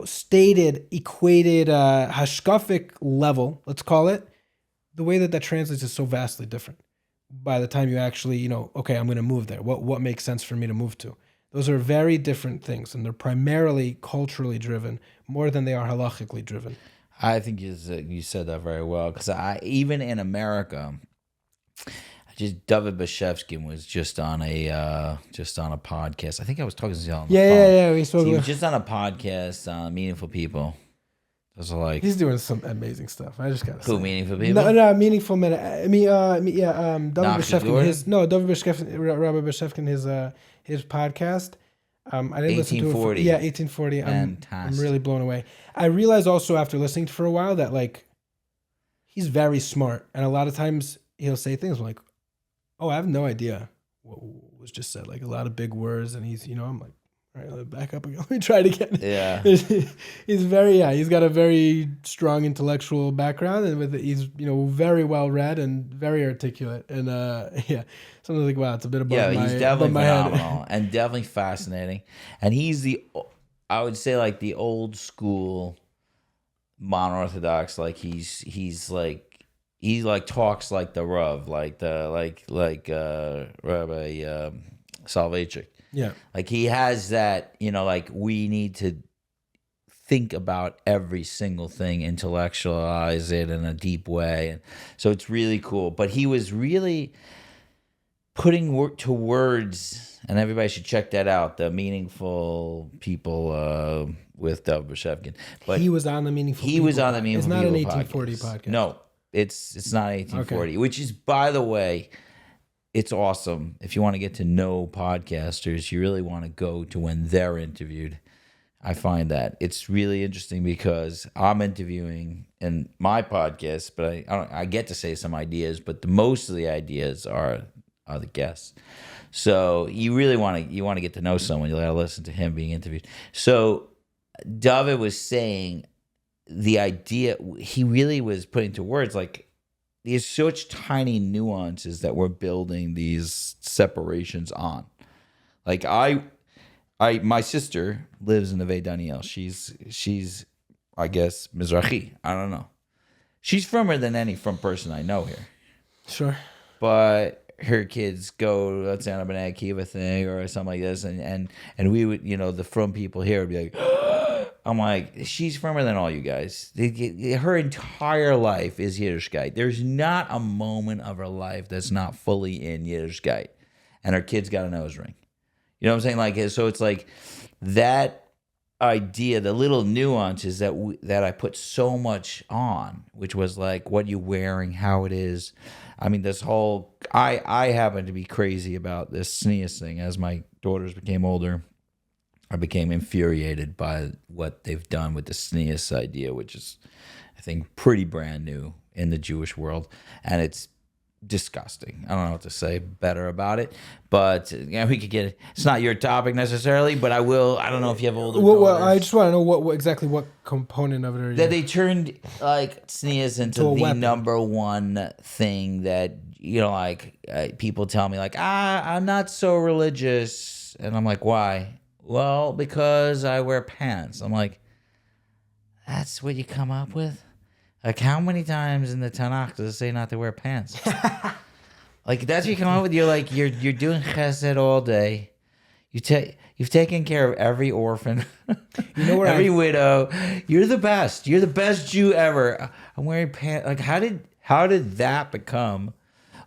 stated, equated, hashkafic level, let's call it, the way that translates is so vastly different. By the time you actually, okay, I'm going to move there. What makes sense for me to move to? Those are very different things, and they're primarily culturally driven more than they are halachically driven. I think you said that very well, because even in America, David Bashevsky was just on a podcast. I think I was talking to him on the phone. Yeah. We spoke. He was just on a podcast on Meaningful People. Those are like He's doing some amazing stuff. I just gotta say. Who, Meaningful People? No, Meaningful Minute. David Bashevkin. David Bashevkin, Rabbi Bashevkin, his podcast. I didn't listen to it. 1840. I'm really blown away. I realized also after listening for a while that like he's very smart, and a lot of times he'll say things like, "Oh, I have no idea what was just said." Like a lot of big words, and he's, I'm like, All right, let me back up again. Let me try it again. Yeah. He's got a very strong intellectual background, and he's very well read and very articulate, and something like wow, it's a bit above he's my definitely my head. phenomenal and definitely fascinating. And he's I would say like the old school mono-orthodox. Like he's like he like talks like the Rav, like Rabbi Soloveitchik. Yeah. Like he has that, like we need to think about every single thing, intellectualize it in a deep way. And so it's really cool. But he was really putting to words, and everybody should check that out, the Meaningful People with Dov Bashevkin. But he was on the Meaningful He People was on the Meaningful It's not People an 1840 podcast. No, it's not 1840, Okay. which is, by the way, it's awesome. If you want to get to know podcasters, you really want to go to when they're interviewed. I find that it's really interesting because I'm interviewing in my podcast, but I get to say some ideas, but most of the ideas are the guests. So you really want to get to know someone. You got to listen to him being interviewed. So David was saying the idea, he really was putting to words like there's such tiny nuances that we're building these separations on. Like my sister lives in the Neve Daniel. She's I guess Mizrahi. I don't know. She's firmer than any from person I know here. Sure. But her kids go, let's say on a B'nai Akiva thing or something like this, and we would, the from people here would be like, I'm like, she's firmer than all you guys. Her entire life is Yiddishkeit. There's not a moment of her life that's not fully in Yiddishkeit. And her kid's got a nose ring. You know what I'm saying? Like, so it's like that idea, the little nuances that I put so much on, which was like what you're wearing, how it is. I mean, this whole, I happen to be crazy about this sneeze thing. As my daughters became older, I became infuriated by what they've done with the sneeze idea, which is, I think, pretty brand new in the Jewish world. And it's disgusting. I don't know what to say better about it, but we could get it. It's not your topic necessarily, but I don't know if you have older daughters. Well, I just want to know exactly what component of it are you? That they turned like sneeze into the weapon. number one thing that people tell me like, I'm not so religious, and I'm like, why? Well, because I wear pants. I'm like, that's what you come up with? Like, how many times in the Tanakh does it say not to wear pants? Like, that's what you come up with. You're like, you're doing chesed all day. You've taken care of every orphan, every widow. You're the best. You're the best Jew ever. I'm wearing pants. Like, how did that become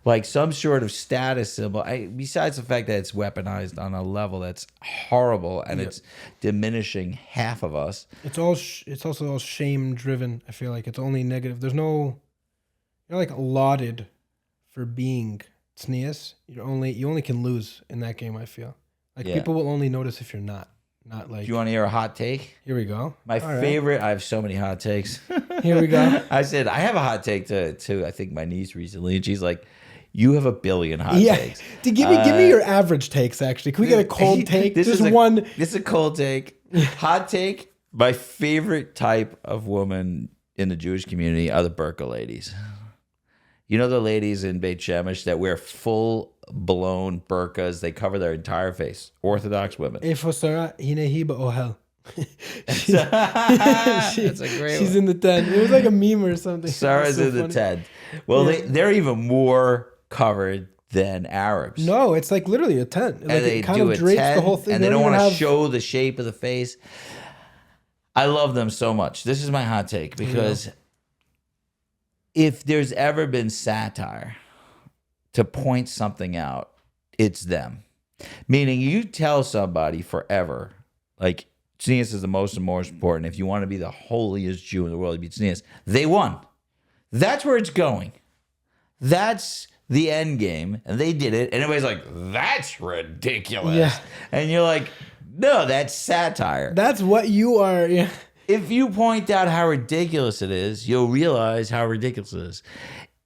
like some sort of status symbol? Besides the fact that it's weaponized on a level that's horrible and it's diminishing half of us. It's also all shame driven. I feel like it's only negative. There's no, you're like lauded for being tznius. You only can lose in that game. I feel like people will only notice if you're not like. Do you want to hear a hot take? Here we go. My favorite. I have so many hot takes. Here we go. I said I have a hot take to I think my niece recently, and she's like, you have a billion hot takes. Give me your average takes, actually. Can we get a cold take? This is a cold take. Hot take. My favorite type of woman in the Jewish community are the burqa ladies. You know the ladies in Beit Shemesh that wear full-blown burqas. They cover their entire face. Orthodox women. That's a great She's one. in the tent. It was like a meme or something. Sarah's in the tent. Well, they're even more covered than Arabs. No, it's like literally a tent. Like, And they it kind do of a drapes tent, the whole thing. and they don't want to have... show the shape of the face. I love them so much. This is my hot take because if there's ever been satire to point something out, it's them. Meaning you tell somebody forever, like, tznius is the most important. If you want to be the holiest Jew in the world, you be tznius. They won. That's where it's going. That's the end game. And they did it. And everybody's like, that's ridiculous. Yeah. And you're like, no, that's satire. That's what you are. Yeah. If you point out how ridiculous it is, you'll realize how ridiculous it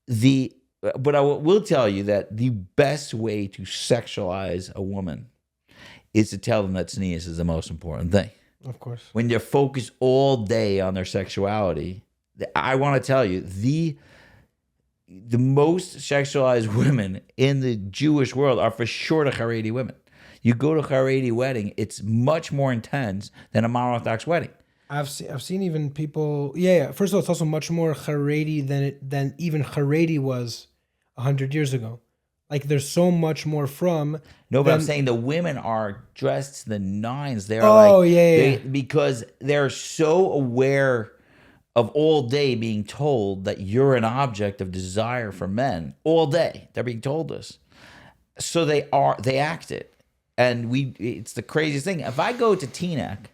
is. But I will tell you that the best way to sexualize a woman is to tell them that tznius is the most important thing. Of course. When they're focused all day on their sexuality, I want to tell you, the most sexualized women in the Jewish world are for sure the Haredi women. You go to a Haredi wedding, it's much more intense than a Orthodox wedding. I've seen even people. Yeah. First of all, it's also much more Haredi than even Haredi was 100 years ago. Like there's so much more from. No, but I'm saying the women are dressed to the nines. They're because they're so aware of all day being told that you're an object of desire for men all day. They're being told this, so they act it, and it's the craziest thing. If I go to Teaneck,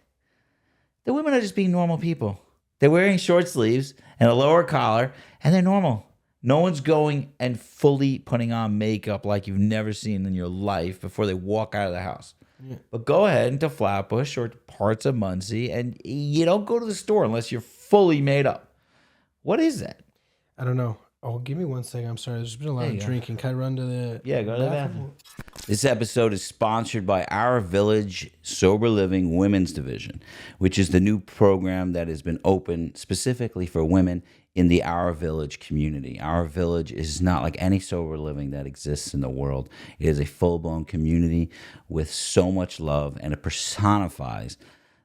the women are just being normal people. They're wearing short sleeves and a lower collar, and they're normal. No one's going and fully putting on makeup like you've never seen in your life before they walk out of the house. Yeah. But go ahead into Flatbush or parts of Muncie, and you don't go to the store unless you're fully made up. What is that? I don't know. Oh, give me 1 second. I'm sorry. There's been a lot of drinking. Can I run to the... Yeah, go to the bathroom. This episode is sponsored by Our Village Sober Living Women's Division, which is the new program that has been opened specifically for women in the Our Village community. Our Village is not like any sober living that exists in the world. It is a full-blown community with so much love, and it personifies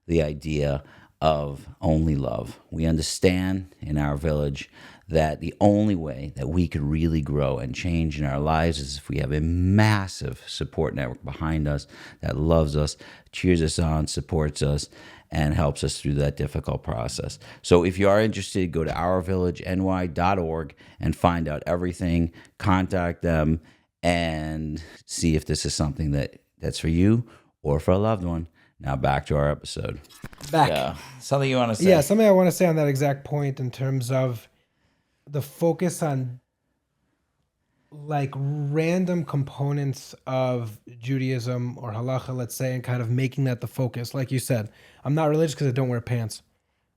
the idea of only love. We understand in Our Village that the only way that we could really grow and change in our lives is if we have a massive support network behind us that loves us, cheers us on, supports us, and helps us through that difficult process. So if you are interested, go to ourvillageny.org and find out everything, contact them, and see if this is something that's for you or for a loved one. Now back to our episode. Something you want to say? Yeah, something I want to say on that exact point in terms of the focus on like random components of Judaism or halacha, let's say, and kind of making that the focus. Like you said, I'm not religious because I don't wear pants.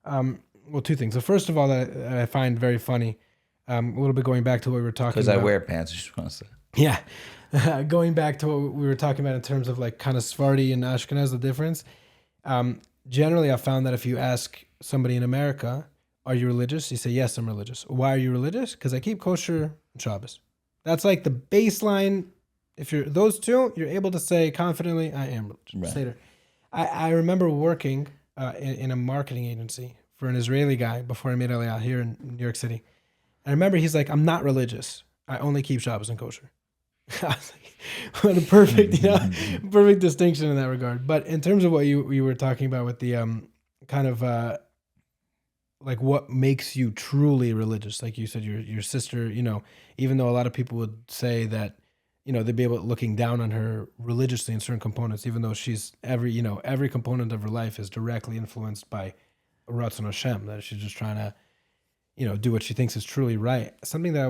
Well, two things. So first of all, that I find very funny, a little bit going back to what we were talking about. Because I wear pants, I just want to say. Yeah. Going back to what we were talking about in terms of like kind of Sephardi and Ashkenaz, the difference. Generally, I've found that if you ask somebody in America, are you religious? You say, yes, I'm religious. Why are you religious? Because I keep kosher and Shabbos. That's like the baseline. If you're those two, you're able to say confidently, I am religious. Right. I remember working in a marketing agency for an Israeli guy before I made Aliyah here in New York City. I remember he's like, I'm not religious. I only keep Shabbos and kosher. I was like, what a perfect, perfect distinction in that regard. But in terms of what you were talking about with the kind of like what makes you truly religious, like you said, your sister, even though a lot of people would say that, they'd be able looking down on her religiously in certain components, even though she's every component of her life is directly influenced by Ratzon Hashem, that she's just trying to, do what she thinks is truly right. Something that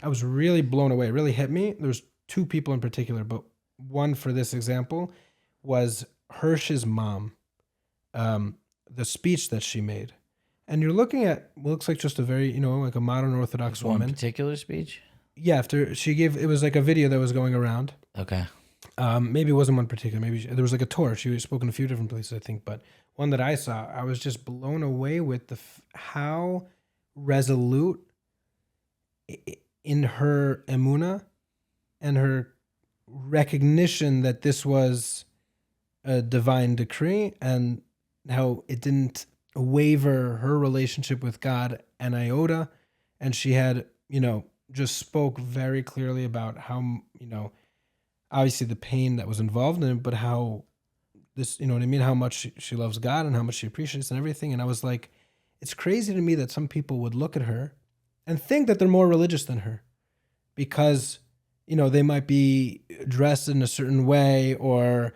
I was really blown away. It really hit me. There's two people in particular, but one for this example was Hirsch's mom, the speech that she made. And you're looking at what looks like just a very, like a modern Orthodox woman. One particular speech? Yeah, after she gave, it was like a video that was going around. Okay. Maybe it wasn't one particular. Maybe there was like a tour. She spoke in a few different places, I think. But one that I saw, I was just blown away with how resolute in her emunah and her recognition that this was a divine decree, and how it didn't waver her relationship with God an iota. And she had, just spoke very clearly about how, obviously the pain that was involved in it, but how this, how much she loves God and how much she appreciates and everything. And I was like, it's crazy to me that some people would look at her and think that they're more religious than her because, they might be dressed in a certain way or,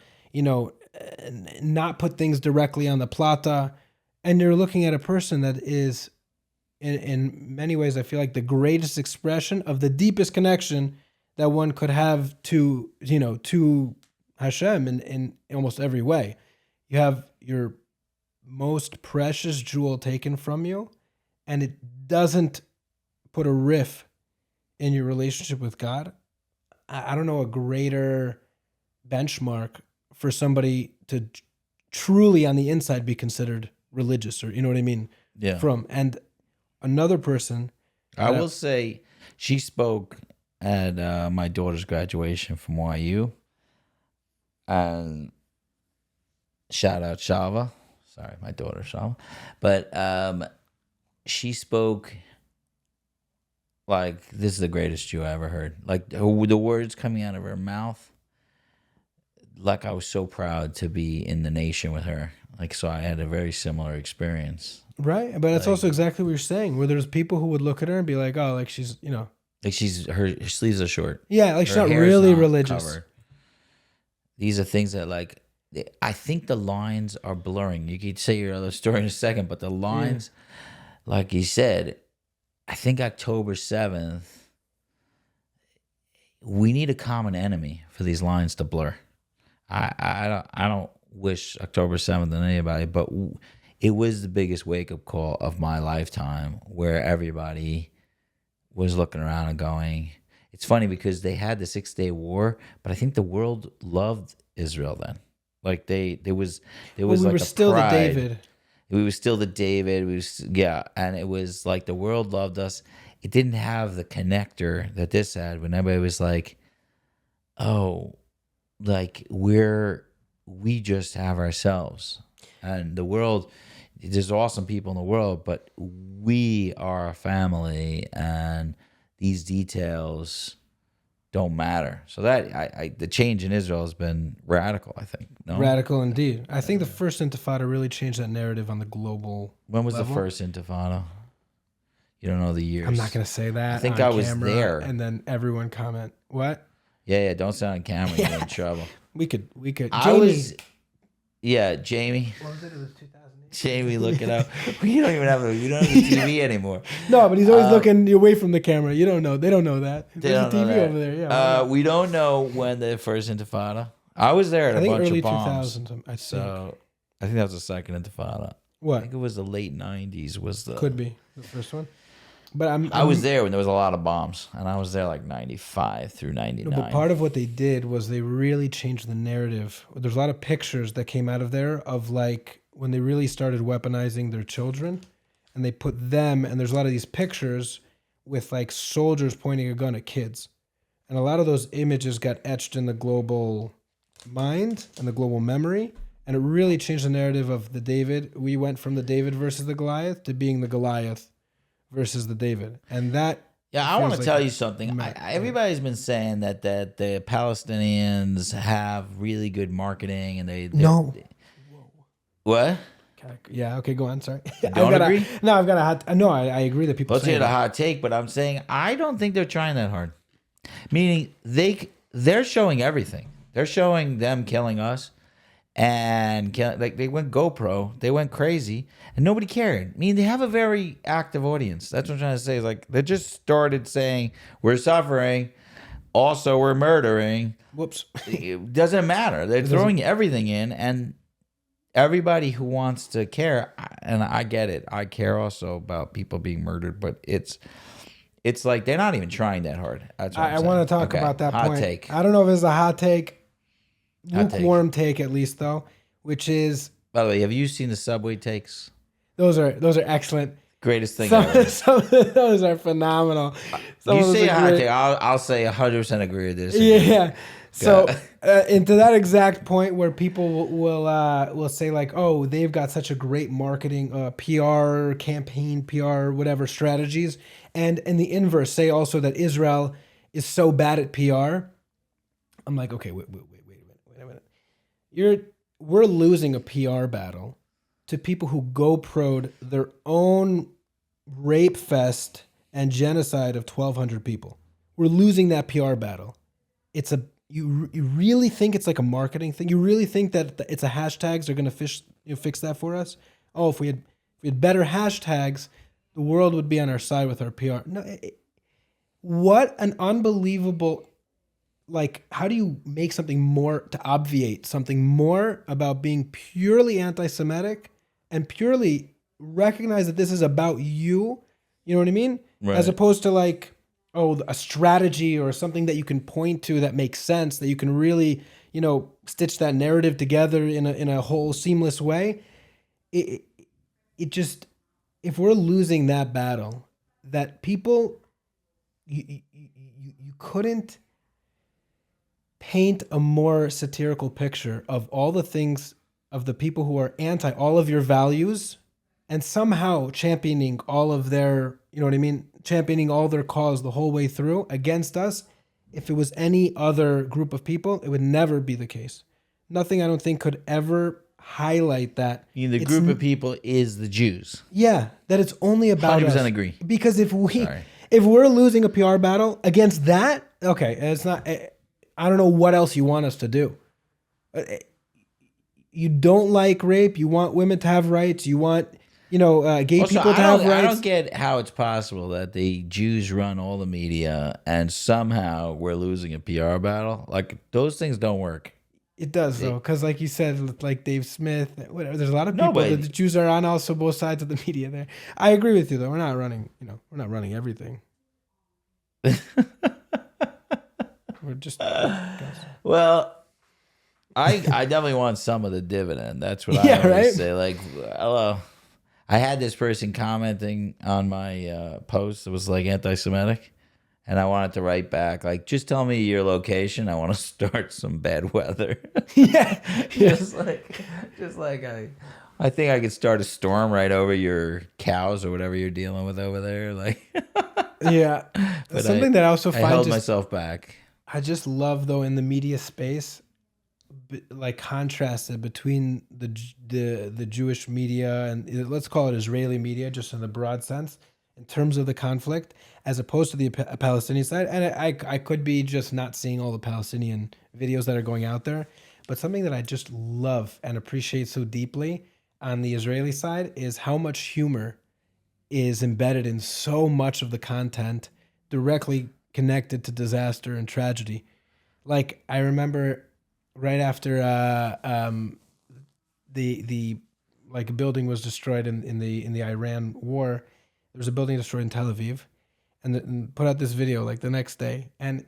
not put things directly on the plata. And you're looking at a person that is, in many ways, I feel like the greatest expression of the deepest connection that one could have to, to Hashem in almost every way. You have your most precious jewel taken from you, and it doesn't put a riff in your relationship with God. I don't know a greater benchmark for somebody to truly on the inside be considered religious, or you know what I mean? Yeah. From and another person. I will say she spoke at my daughter's graduation from YU. And shout out Shava. Sorry, my daughter Shava. But she spoke like this is the greatest Jew I ever heard. Like the words coming out of her mouth. Like I was so proud to be in the nation with her. Like so I had a very similar experience. Right, but it's also exactly what you're saying, where there's people who would look at her and be like, "Oh, like she's, you know, like her sleeves are short. Yeah, like she's Her not hair's really not religious." covered. These are things that like I think the lines are blurring. You could say your other story in a second, but the lines, like you said, I think October 7th, we need a common enemy for these lines to blur. I don't wish October 7th on anybody, but it was the biggest wake-up call of my lifetime where everybody was looking around and going, it's funny because they had the 6-day war, but I think the world loved Israel then. Like there was we like were a still pride. the David. We were still the David. And it was like the world loved us. It didn't have the connector that this had when everybody was like, oh, like we just have ourselves. And the world, there's awesome people in the world, but we are a family and these details don't matter. So that the change in Israel has been radical, I think. No? Radical indeed. I think the first Intifada really changed that narrative on the global When was level. the first Intifada? You don't know the years. I'm not going to say that. I think on I was camera, there. and then everyone comment, "What?" Yeah, don't sound on camera. You're in trouble. We could. I was, Jamie. What was it? It was 2008. Jamie, look it up. We don't have the TV anymore. No, but he's always looking away from the camera. You don't know. They don't know that. They There's don't a TV know that. over there. Yeah. We don't know when the first Intifada. I was there at I a think bunch early of bombs. 2000s. I think. So I think that was the second Intifada. I What think it was the late 90s was the... could be the first one? But I was there when there was a lot of bombs, and I was there like 95 through 99. But part of what they did was they really changed the narrative. There's a lot of pictures that came out of there of like when they really started weaponizing their children, and they put them, and there's a lot of these pictures with like soldiers pointing a gun at kids. And a lot of those images got etched in the global mind and the global memory. And it really changed the narrative of the David. We went from the David versus the Goliath to being the Goliath versus the David. And that... Yeah, I want to feels tell like you something. Everybody's been saying that the Palestinians have really good marketing, and they No. What? Yeah, okay, go on. Sorry. Don't agree? No, I've got a hot... No, I agree that people Let's say hit a that. hot take, but I'm saying I don't think they're trying that hard. Meaning they're showing everything. They're showing them killing us, and like they went GoPro, they went crazy, and nobody cared. I mean, they have a very active audience. That's what I'm trying to say. Is like they just started saying we're suffering, also we're murdering. Whoops. It doesn't matter. They're throwing everything in, and everybody who wants to care, and I get it. I care also about people being murdered, but it's like they're not even trying that hard. That's what I want to talk about that hot point. Take. I don't know if it's a hot take. Hot take. Lukewarm take at least though, which is By the way, have you seen the subway takes? those are excellent. Greatest thing Some, ever. some of those are phenomenal. Some You of those say a are hot great. take. I'll say 100% agree with this. Yeah. So, into that exact point where people will say like, "Oh, they've got such a great marketing, PR campaign, PR whatever strategies," and in the inverse, say also that Israel is so bad at PR. I'm like, okay, wait a minute. We're losing a PR battle to people who GoPro'd their own rape fest and genocide of 1,200 people. We're losing that PR battle. It's you really think it's like a marketing thing? You really think that it's a hashtags are going to fix that for us? Oh, if we had better hashtags, the world would be on our side with our PR. No, what an unbelievable, like, how do you make something more to obviate something more about being purely anti-Semitic and purely recognize that this is about you? You know what I mean? Right. As opposed to like, oh, a strategy or something that you can point to that makes sense, that you can really, stitch that narrative together in a whole seamless way. It just, if we're losing that battle, that people, you couldn't paint a more satirical picture of all the things of the people who are anti all of your values and somehow championing all of their, championing all their cause the whole way through against us. If it was any other group of people, it would never be the case. Nothing, I don't think, could ever highlight that. The group of people is the Jews. Yeah, that it's only about 100% us. agree. Because if we're losing a PR battle against that, okay, it's not. I don't know what else you want us to do. You don't like rape. You want women to have rights. You want, gay people to have rights. I don't get how it's possible that the Jews run all the media and somehow we're losing a PR battle. Like, those things don't work. It does, though, because like you said, like Dave Smith, whatever. There's a lot of people that the Jews are on also both sides of the media there. I agree with you, though. We're not running everything. We're just well, I definitely want some of the dividend. That's what I always say. Like, hello. I had this person commenting on my post. It was like anti-Semitic. And I wanted to write back, like, just tell me your location. I want to start some bad weather. Yeah. just like I think I could start a storm right over your cows or whatever you're dealing with over there. Like, yeah. But something that I also find I held myself back. I just love, though, in the media space, like contrasted between the Jewish media and let's call it Israeli media, just in the broad sense, in terms of the conflict, as opposed to the Palestinian side. And I could be just not seeing all the Palestinian videos that are going out there, but something that I just love and appreciate so deeply on the Israeli side is how much humor is embedded in so much of the content directly connected to disaster and tragedy. Like, I remember right after the like a building was destroyed in the Iran war, there was a building destroyed in Tel Aviv, and put out this video like the next day, and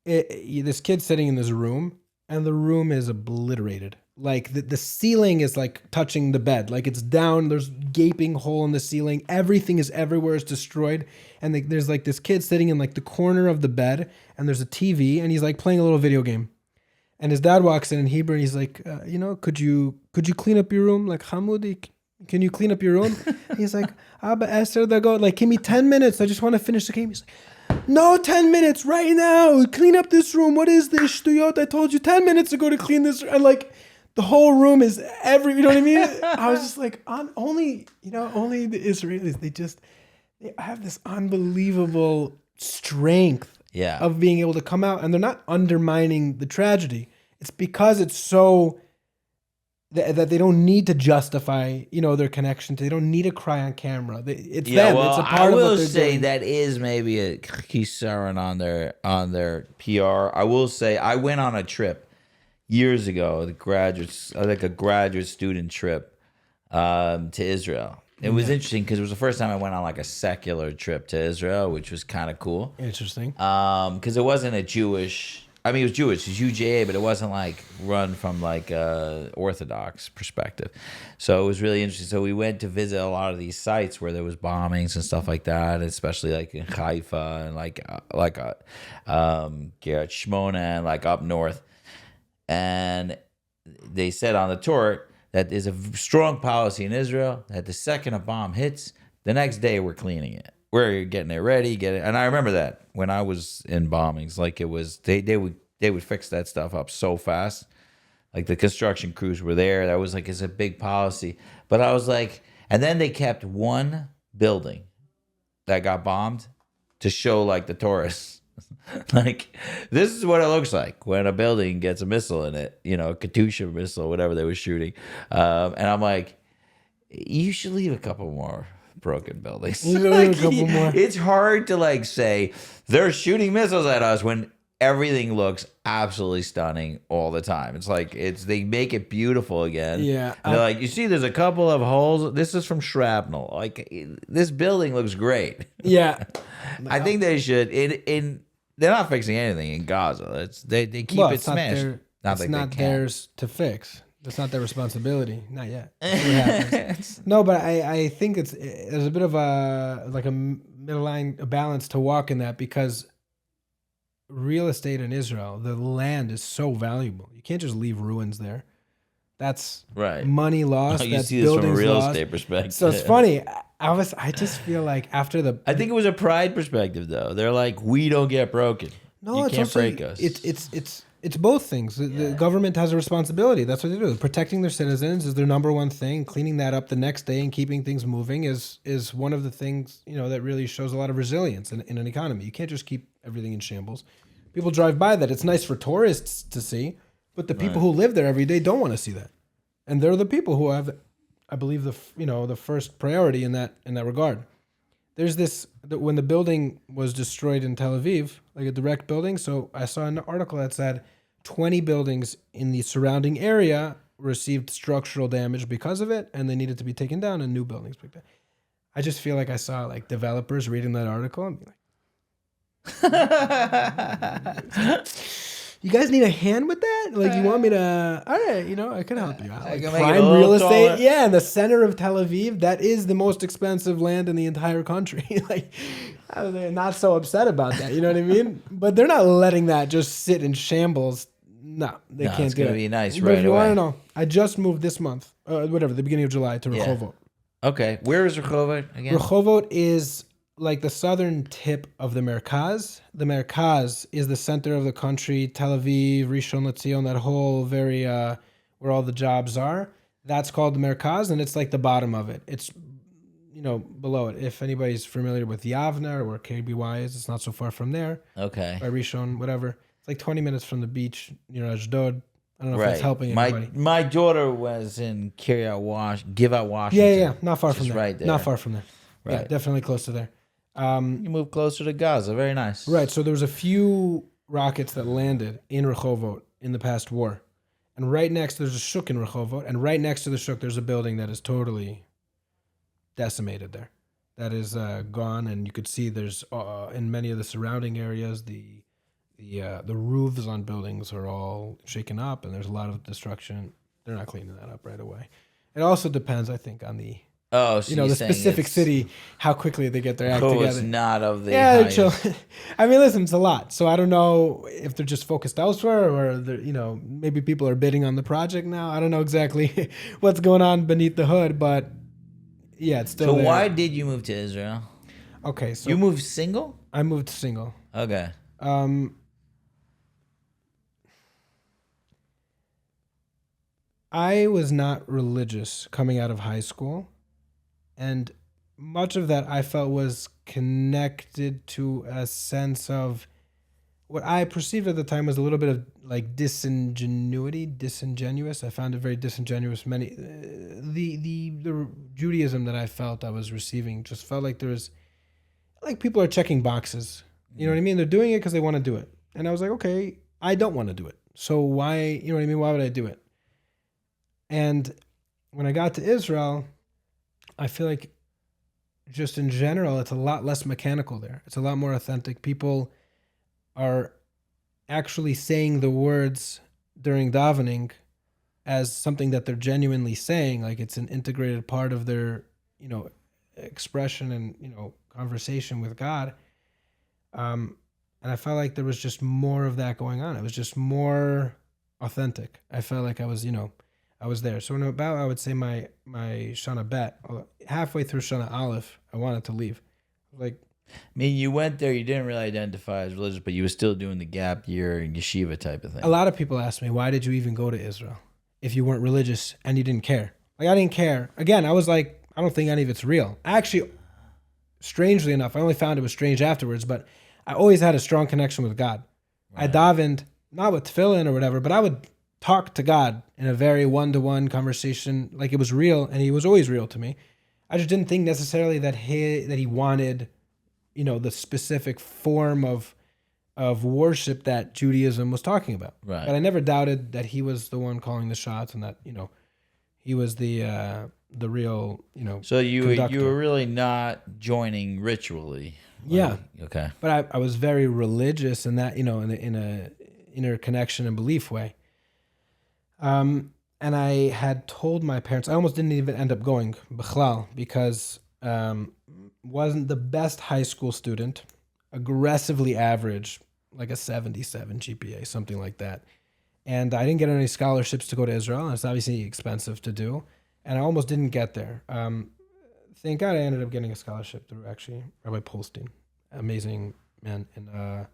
this kid's sitting in this room, and the room is obliterated. Like the ceiling is like touching the bed, like it's down. There's gaping hole in the ceiling. Everything is everywhere. It's destroyed, and there's like this kid sitting in like the corner of the bed, and there's a TV, and he's like playing a little video game. And his dad walks in Hebrew, and he's like, could you clean up your room? Like, Hamoudi, can you clean up your room? And he's like, Abba Esther, like, give me 10 minutes. I just want to finish the game. He's like, no, 10 minutes right now. Clean up this room. What is this? Shtuyot? I told you 10 minutes ago to clean this. And like, the whole room is you know what I mean? I was just like, only the Israelis, they have this unbelievable strength of being able to come out, and they're not undermining the tragedy. It's because it's so that they don't need to justify, their connection to. They don't need to cry on camera. It's them. Well, it's a part of what they're doing. I will say that is maybe a chisaron on their PR. I will say I went on a trip years ago, a graduate student trip to Israel. It was interesting because it was the first time I went on like a secular trip to Israel, which was kind of cool. Interesting. Because it wasn't a Jewish. I mean, it was Jewish, it was UJA, but it wasn't like run from like a Orthodox perspective. So it was really interesting. So we went to visit a lot of these sites where there was bombings and stuff like that, especially like in Haifa and like Kiryat Shmona and like up north. And they said on the tour that there's a strong policy in Israel that the second a bomb hits, the next day we're cleaning it. We're getting it ready, and I remember that when I was in bombings, like it was they would fix that stuff up so fast. Like the construction crews were there. That was like it's a big policy. But I was like, and then they kept one building that got bombed to show like the tourists. Like, this is what it looks like when a building gets a missile in it, a Katyusha missile, whatever they were shooting. And I'm like, you should leave a couple more broken buildings. Like, it's hard to like say they're shooting missiles at us when everything looks absolutely stunning all the time. It's like they make it beautiful again. Yeah. And they're like, you see, there's a couple of holes. This is from shrapnel. Like, this building looks great. Yeah. I think they should. They're not fixing anything in Gaza. They keep it smashed. Not it's like not they can. theirs to fix. It's not their responsibility. Not yet. See what happens. No, but I think there's a bit of a middle line, a balance to walk in that, because real estate in Israel, the land is so valuable. You can't just leave ruins there. That's Right. money lost. You That's see this from a buildings real lost. estate perspective. So it's funny. I just feel like after the I think it was a pride perspective, though. They're like, we don't get broken. no, You it's can't also, break us. It's both things. The government has a responsibility. That's what they do. Protecting their citizens is their number one thing. Cleaning that up the next day and keeping things moving is one of the things, that really shows a lot of resilience in an economy. You can't just keep everything in shambles. People drive by that. It's nice for tourists to see, but the people who live there every day don't want to see that. And they're the people who have, I believe, the first priority in that regard. There's when the building was destroyed in Tel Aviv, like a direct building. So I saw an article that said 20 buildings in the surrounding area received structural damage because of it, and they needed to be taken down and new buildings picked up. I just feel like I saw like developers reading that article and be like, you guys need a hand with that? Like, you want me to? All right, I could help you out. Like, can make it a prime little real estate, taller. yeah, in the center of Tel Aviv, that is the most expensive land in the entire country. Like, they're not so upset about that. You know what I mean? But they're not letting that just sit in shambles. No, they can't it's do it. gonna be nice But right if you want away. to know, I just moved this month, the beginning of July, to Yeah. Rehovot. Okay, where is Rehovot again? Rehovot is like the southern tip of the Merkaz. The Merkaz is the center of the country. Tel Aviv, Rishon LeZion, that whole very where all the jobs are. That's called the Merkaz, and it's like the bottom of it. It's below it. If anybody's familiar with Yavna or where KBY is, it's not so far from there. Okay. By Rishon, whatever. It's like 20 minutes from the beach near Ashdod. I don't know if Right. that's helping anybody. My daughter was in Kiryat Washington. Yeah. Not far from Just there. right there. Not far from there. Yeah, Right. definitely close to there. You moved closer to Gaza. Very nice. Right. So there was a few rockets that landed in Rehovot in the past war. And right next, there's a shuk in Rehovot. And right next to the shuk, there's a building that is totally decimated there. That is gone. And you could see there's, in many of the surrounding areas, the roofs on buildings are all shaken up. And there's a lot of destruction. They're not cleaning that up right away. It also depends, I think, on the Oh, so the specific city, how quickly they get their act Rehovot's together. not of the Yeah, they're highest. chill. I mean, listen, it's a lot. So I don't know if they're just focused elsewhere, or maybe people are bidding on the project now. I don't know exactly what's going on beneath the hood, but yeah, it's still So there. why did you move to Israel? Okay, so You moved single? I moved single. Okay. I was not religious coming out of high school, and much of that I felt was connected to a sense of what I perceived at the time was a little bit of like disingenuous. I found it very disingenuous. The Judaism that I felt I was receiving just felt like there was, like, people are checking boxes. You know what I mean? They're doing it because they want to do it. And I was like, okay, I don't want to do it. So why, you know what I mean? Why would I do it? And when I got to Israel, I feel like just in general, it's a lot less mechanical there. It's a lot more authentic. People are actually saying the words during davening as something that they're genuinely saying. Like, it's an integrated part of their, expression and, conversation with God. And I felt like there was just more of that going on. It was just more authentic. I felt like I was, I was there. So in about, I would say my Shana Bet, halfway through Shana Aleph, I wanted to leave. Like, I mean, you went there, you didn't really identify as religious, but you were still doing the gap year and yeshiva type of thing. a lot of people ask me, why did you even go to Israel if you weren't religious and you didn't care? Like, I didn't care. Again, I was like, I don't think any of it's real. Actually, strangely enough, I only found it was strange afterwards, but I always had a strong connection with God. Right. I davened, not with tefillin or whatever, but I would talk to God in a very one-to-one conversation, like it was real, and he was always real to me. I just didn't think necessarily that he wanted, the specific form of worship that Judaism was talking about. Right. But I never doubted that he was the one calling the shots, and that he was the real So you conductor. were really not joining ritually. Yeah. Okay. But I was very religious in that, in a inner connection and belief way. And I had told my parents, I almost didn't even end up going, bichlal, because wasn't the best high school student, aggressively average, like a 77 GPA, something like that. And I didn't get any scholarships to go to Israel. And it's obviously expensive to do. And I almost didn't get there. Thank God I ended up getting a scholarship through actually Rabbi Polstein, amazing man in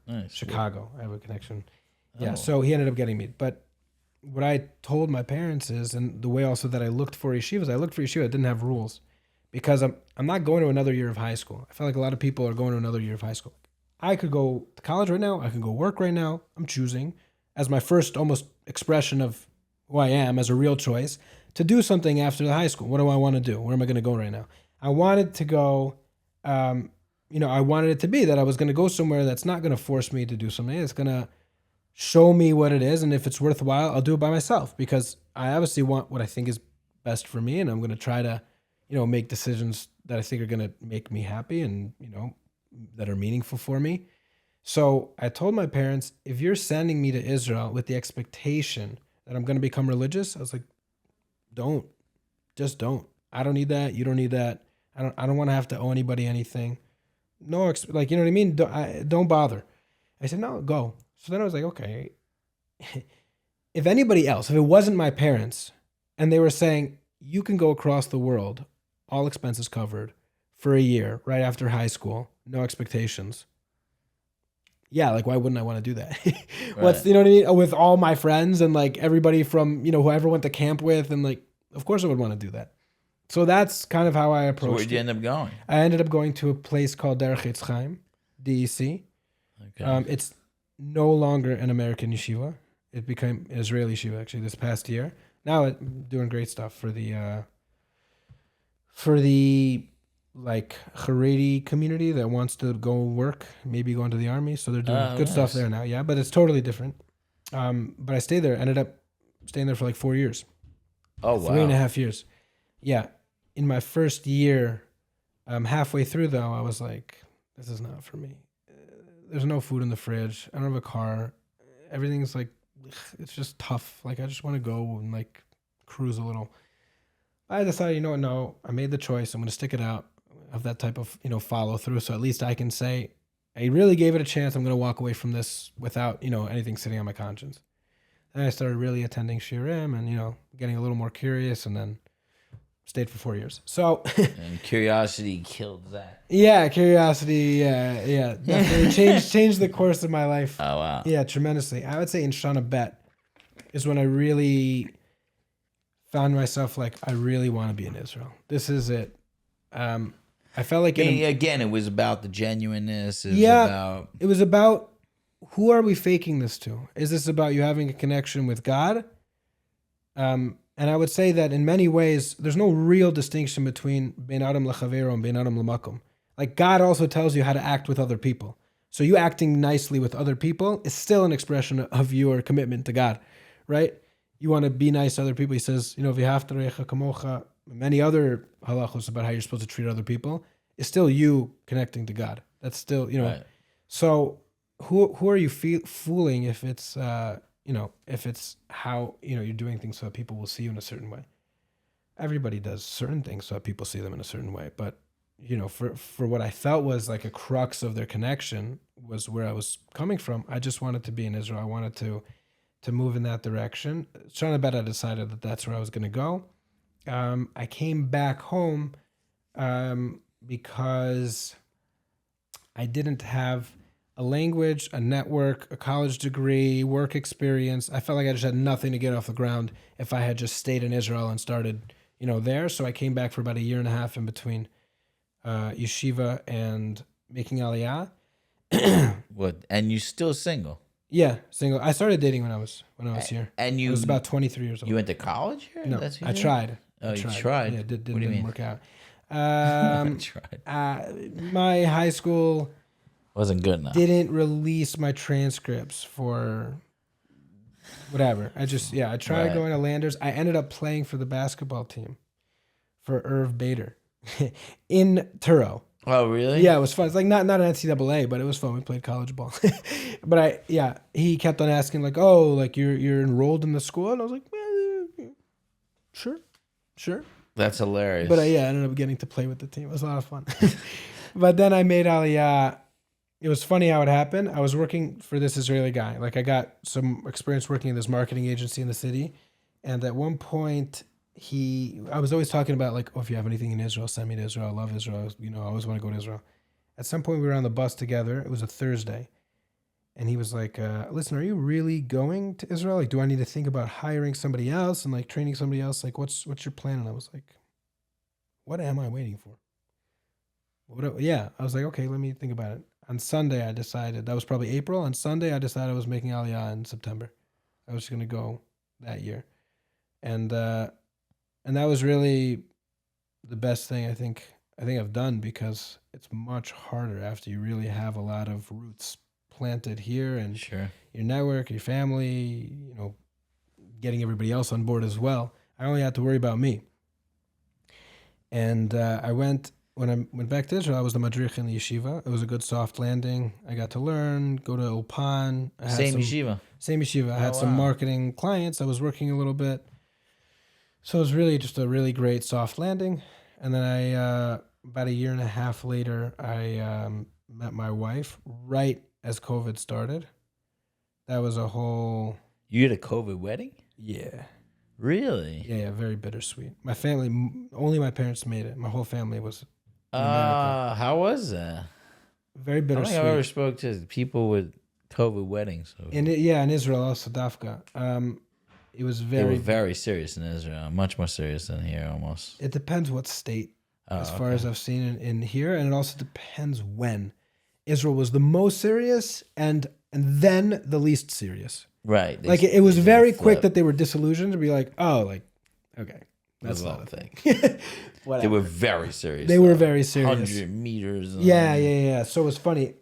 Nice. Chicago. I have a connection. Yeah, Oh. so he ended up getting me. But what I told my parents is, and the way also that I looked for yeshivas, I looked for yeshiva that didn't have rules, because I'm not going to another year of high school. I feel like a lot of people are going to another year of high school. I could go to college right now. I can go work right now. I'm choosing as my first almost expression of who I am as a real choice to do something after the high school. What do I want to do? Where am I going to go right now? I wanted to go, I wanted it to be that I was going to go somewhere that's not going to force me to do something. It's going to show me what it is. And if it's worthwhile, I'll do it by myself, because I obviously want what I think is best for me. And I'm going to try to, make decisions that I think are going to make me happy and, that are meaningful for me. So I told my parents, if you're sending me to Israel with the expectation that I'm going to become religious, I was like, just don't. I don't need that. You don't need that. I don't want to have to owe anybody anything. No, you know what I mean? Don't bother. I said, no, go. So then I was like, okay, if anybody else, if it wasn't my parents, and they were saying, you can go across the world, all expenses covered, for a year, right after high school, no expectations. Yeah, like, why wouldn't I want to do that? What's, you know what I mean? With all my friends and like everybody from, whoever went to camp with, and like, of course I would want to do that. So that's kind of how I approached it. So where'd you end up going? I ended up going to a place called Derech Etz Chaim, DEC. Okay. It's no longer an American yeshiva. It became an Israeli yeshiva actually this past year. Now it's doing great stuff for the like Haredi community that wants to go work, maybe go into the army. So they're doing good stuff there now. Yeah, but it's totally different. But I stayed there. Ended up staying there for like 4 years. Oh, wow. 3.5 years. Yeah. In my first year, halfway through though, I was like, this is not for me. There's no food in the fridge. I don't have a car. Everything's like, it's just tough. Like, I just want to go and like cruise a little. I decided, you know what? No, I made the choice. I'm going to stick it out, have that type of, follow through. So at least I can say, I really gave it a chance. I'm going to walk away from this without, anything sitting on my conscience. Then I started really attending shiurim and, getting a little more curious, and then stayed for 4 years. So and curiosity killed that. Yeah, curiosity. Yeah, definitely changed the course of my life. Oh, wow. Yeah, tremendously. I would say in Shana Bet is when I really found myself like, I really want to be in Israel. This is it. I felt like Again, it was about the genuineness. It was about who are we faking this to? Is this about you having a connection with God? And I would say that in many ways, there's no real distinction between Ben Adam L'Chavero and Ben Adam L'Makom. Like, God also tells you how to act with other people. So you acting nicely with other people is still an expression of your commitment to God, right? You want to be nice to other people. He says, v'ahavta l'recha kamocha, many other halachos about how you're supposed to treat other people, is still you connecting to God. That's still, Right. So who are you fooling if it's, if it's how, you're doing things so that people will see you in a certain way. Everybody does certain things so that people see them in a certain way. But, for what I felt was like a crux of their connection was where I was coming from. I just wanted to be in Israel. I wanted to move in that direction. Trying to bet I decided that that's where I was going to go. I came back home because I didn't have a language, a network, a college degree, work experience. I felt like I just had nothing to get off the ground if I had just stayed in Israel and started, there. So I came back for about 1.5 years in between yeshiva and making aliyah. What? And you still single? Yeah, single. I started dating when I was here. And you I was about 23 years old. You went to college here? No, I tried. Oh, you tried? Yeah, What do you didn't mean? work out. I tried. My high school Wasn't good enough. didn't release my transcripts for whatever. I tried Right. going to Landers. I ended up playing for the basketball team for Irv Bader in Turo. Oh, really? Yeah, it was fun. It's like not an NCAA, but it was fun. We played college ball. But he kept on asking like, oh, like you're enrolled in the school, and I was like, well, Sure. That's hilarious. But yeah, I ended up getting to play with the team. It was a lot of fun. But then I made Aliyah. It was funny how it happened. I was working for this Israeli guy. Like I got some experience working in this marketing agency in the city. And at one point I was always talking about like, oh, if you have anything in Israel, send me to Israel. I love Israel. You know, I always want to go to Israel. At some point we were on the bus together. It was a Thursday. And he was like, listen, are you really going to Israel? Like, do I need to think about hiring somebody else and like training somebody else? Like, what's your plan? And I was like, what am I waiting for? I was like, okay, let me think about it. On Sunday, I decided, that was probably April. On Sunday, I decided I was making Aliyah in September. I was going to go that year. And that was really the best thing I think I've done, because it's much harder after you really have a lot of roots planted here and Sure. your network, your family, getting everybody else on board as well. I only had to worry about me. And when I went back to Israel, I was the madrich in the yeshiva. It was a good soft landing. I got to learn, go to Ulpan. Same yeshiva. Same yeshiva. I had some marketing clients. I was working a little bit. So it was really just a really great soft landing. And then about a year and a half later, I met my wife right as COVID started. That was a whole... You had a COVID wedding? Yeah. Really? Yeah, very bittersweet. My family, only my parents made it. My whole family was in America. How was that? Very I don't bittersweet. think I've ever spoke to people with COVID weddings. So. In Israel also, Dafka. It was They were very... very serious in Israel. Much more serious than here, almost. It depends what state, as far as I've seen in here. And it also depends when. Israel was the most serious and then the least serious. Right. Like it was very quick that they were disillusioned to be like, oh, like, okay, that's not a thing. They were very serious. They were very serious. 100 meters. Yeah. So it was funny.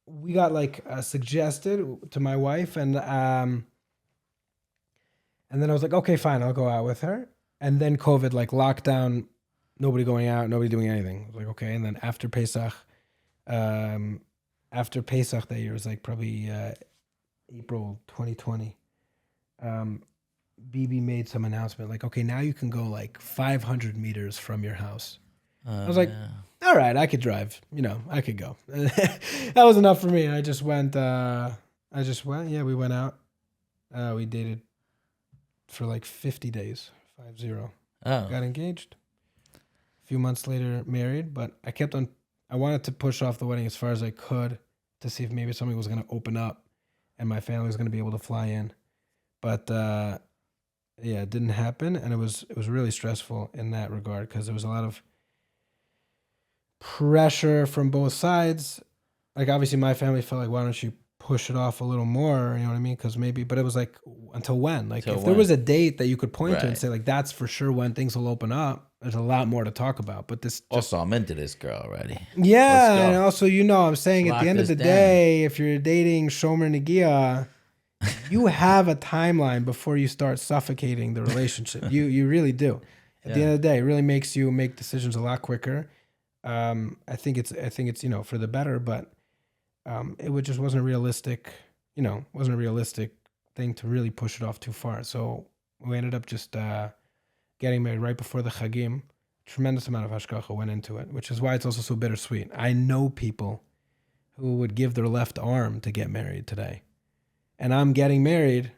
We got like suggested to my wife, and then I was like, okay, fine, I'll go out with her. And then COVID, like lockdown, nobody going out, nobody doing anything. I was like, okay. And then after Pesach that year, it was like probably April 2020. Bibi made some announcement like, okay, now you can go like 500 meters from your house. I was like, all right, I could drive. I could go. That was enough for me. And I just went. Yeah, we went out. We dated for like 50 days, 50. Got engaged. A few months later, married. But I wanted to push off the wedding as far as I could to see if maybe something was going to open up and my family was going to be able to fly in. But it didn't happen, and it was really stressful in that regard, because there was a lot of pressure from both sides. Like obviously my family felt like, why don't you push it off a little more? You know what I mean? Because but it was like, until when? Like if there was a date that you could point to and say like, that's for sure when things will open up, there's a lot more to talk about. But this also, I'm into this girl already. Yeah, and also, I'm saying at the end of the day, if you're dating Shomer Nagia, you have a timeline before you start suffocating the relationship. You really do. At the end of the day, it really makes you make decisions a lot quicker. I think it's for the better, but it just wasn't a realistic, wasn't a realistic thing to really push it off too far. So we ended up just getting married right before the Chagim. Tremendous amount of hashgacha went into it, which is why it's also so bittersweet. I know people who would give their left arm to get married today. And I'm getting married,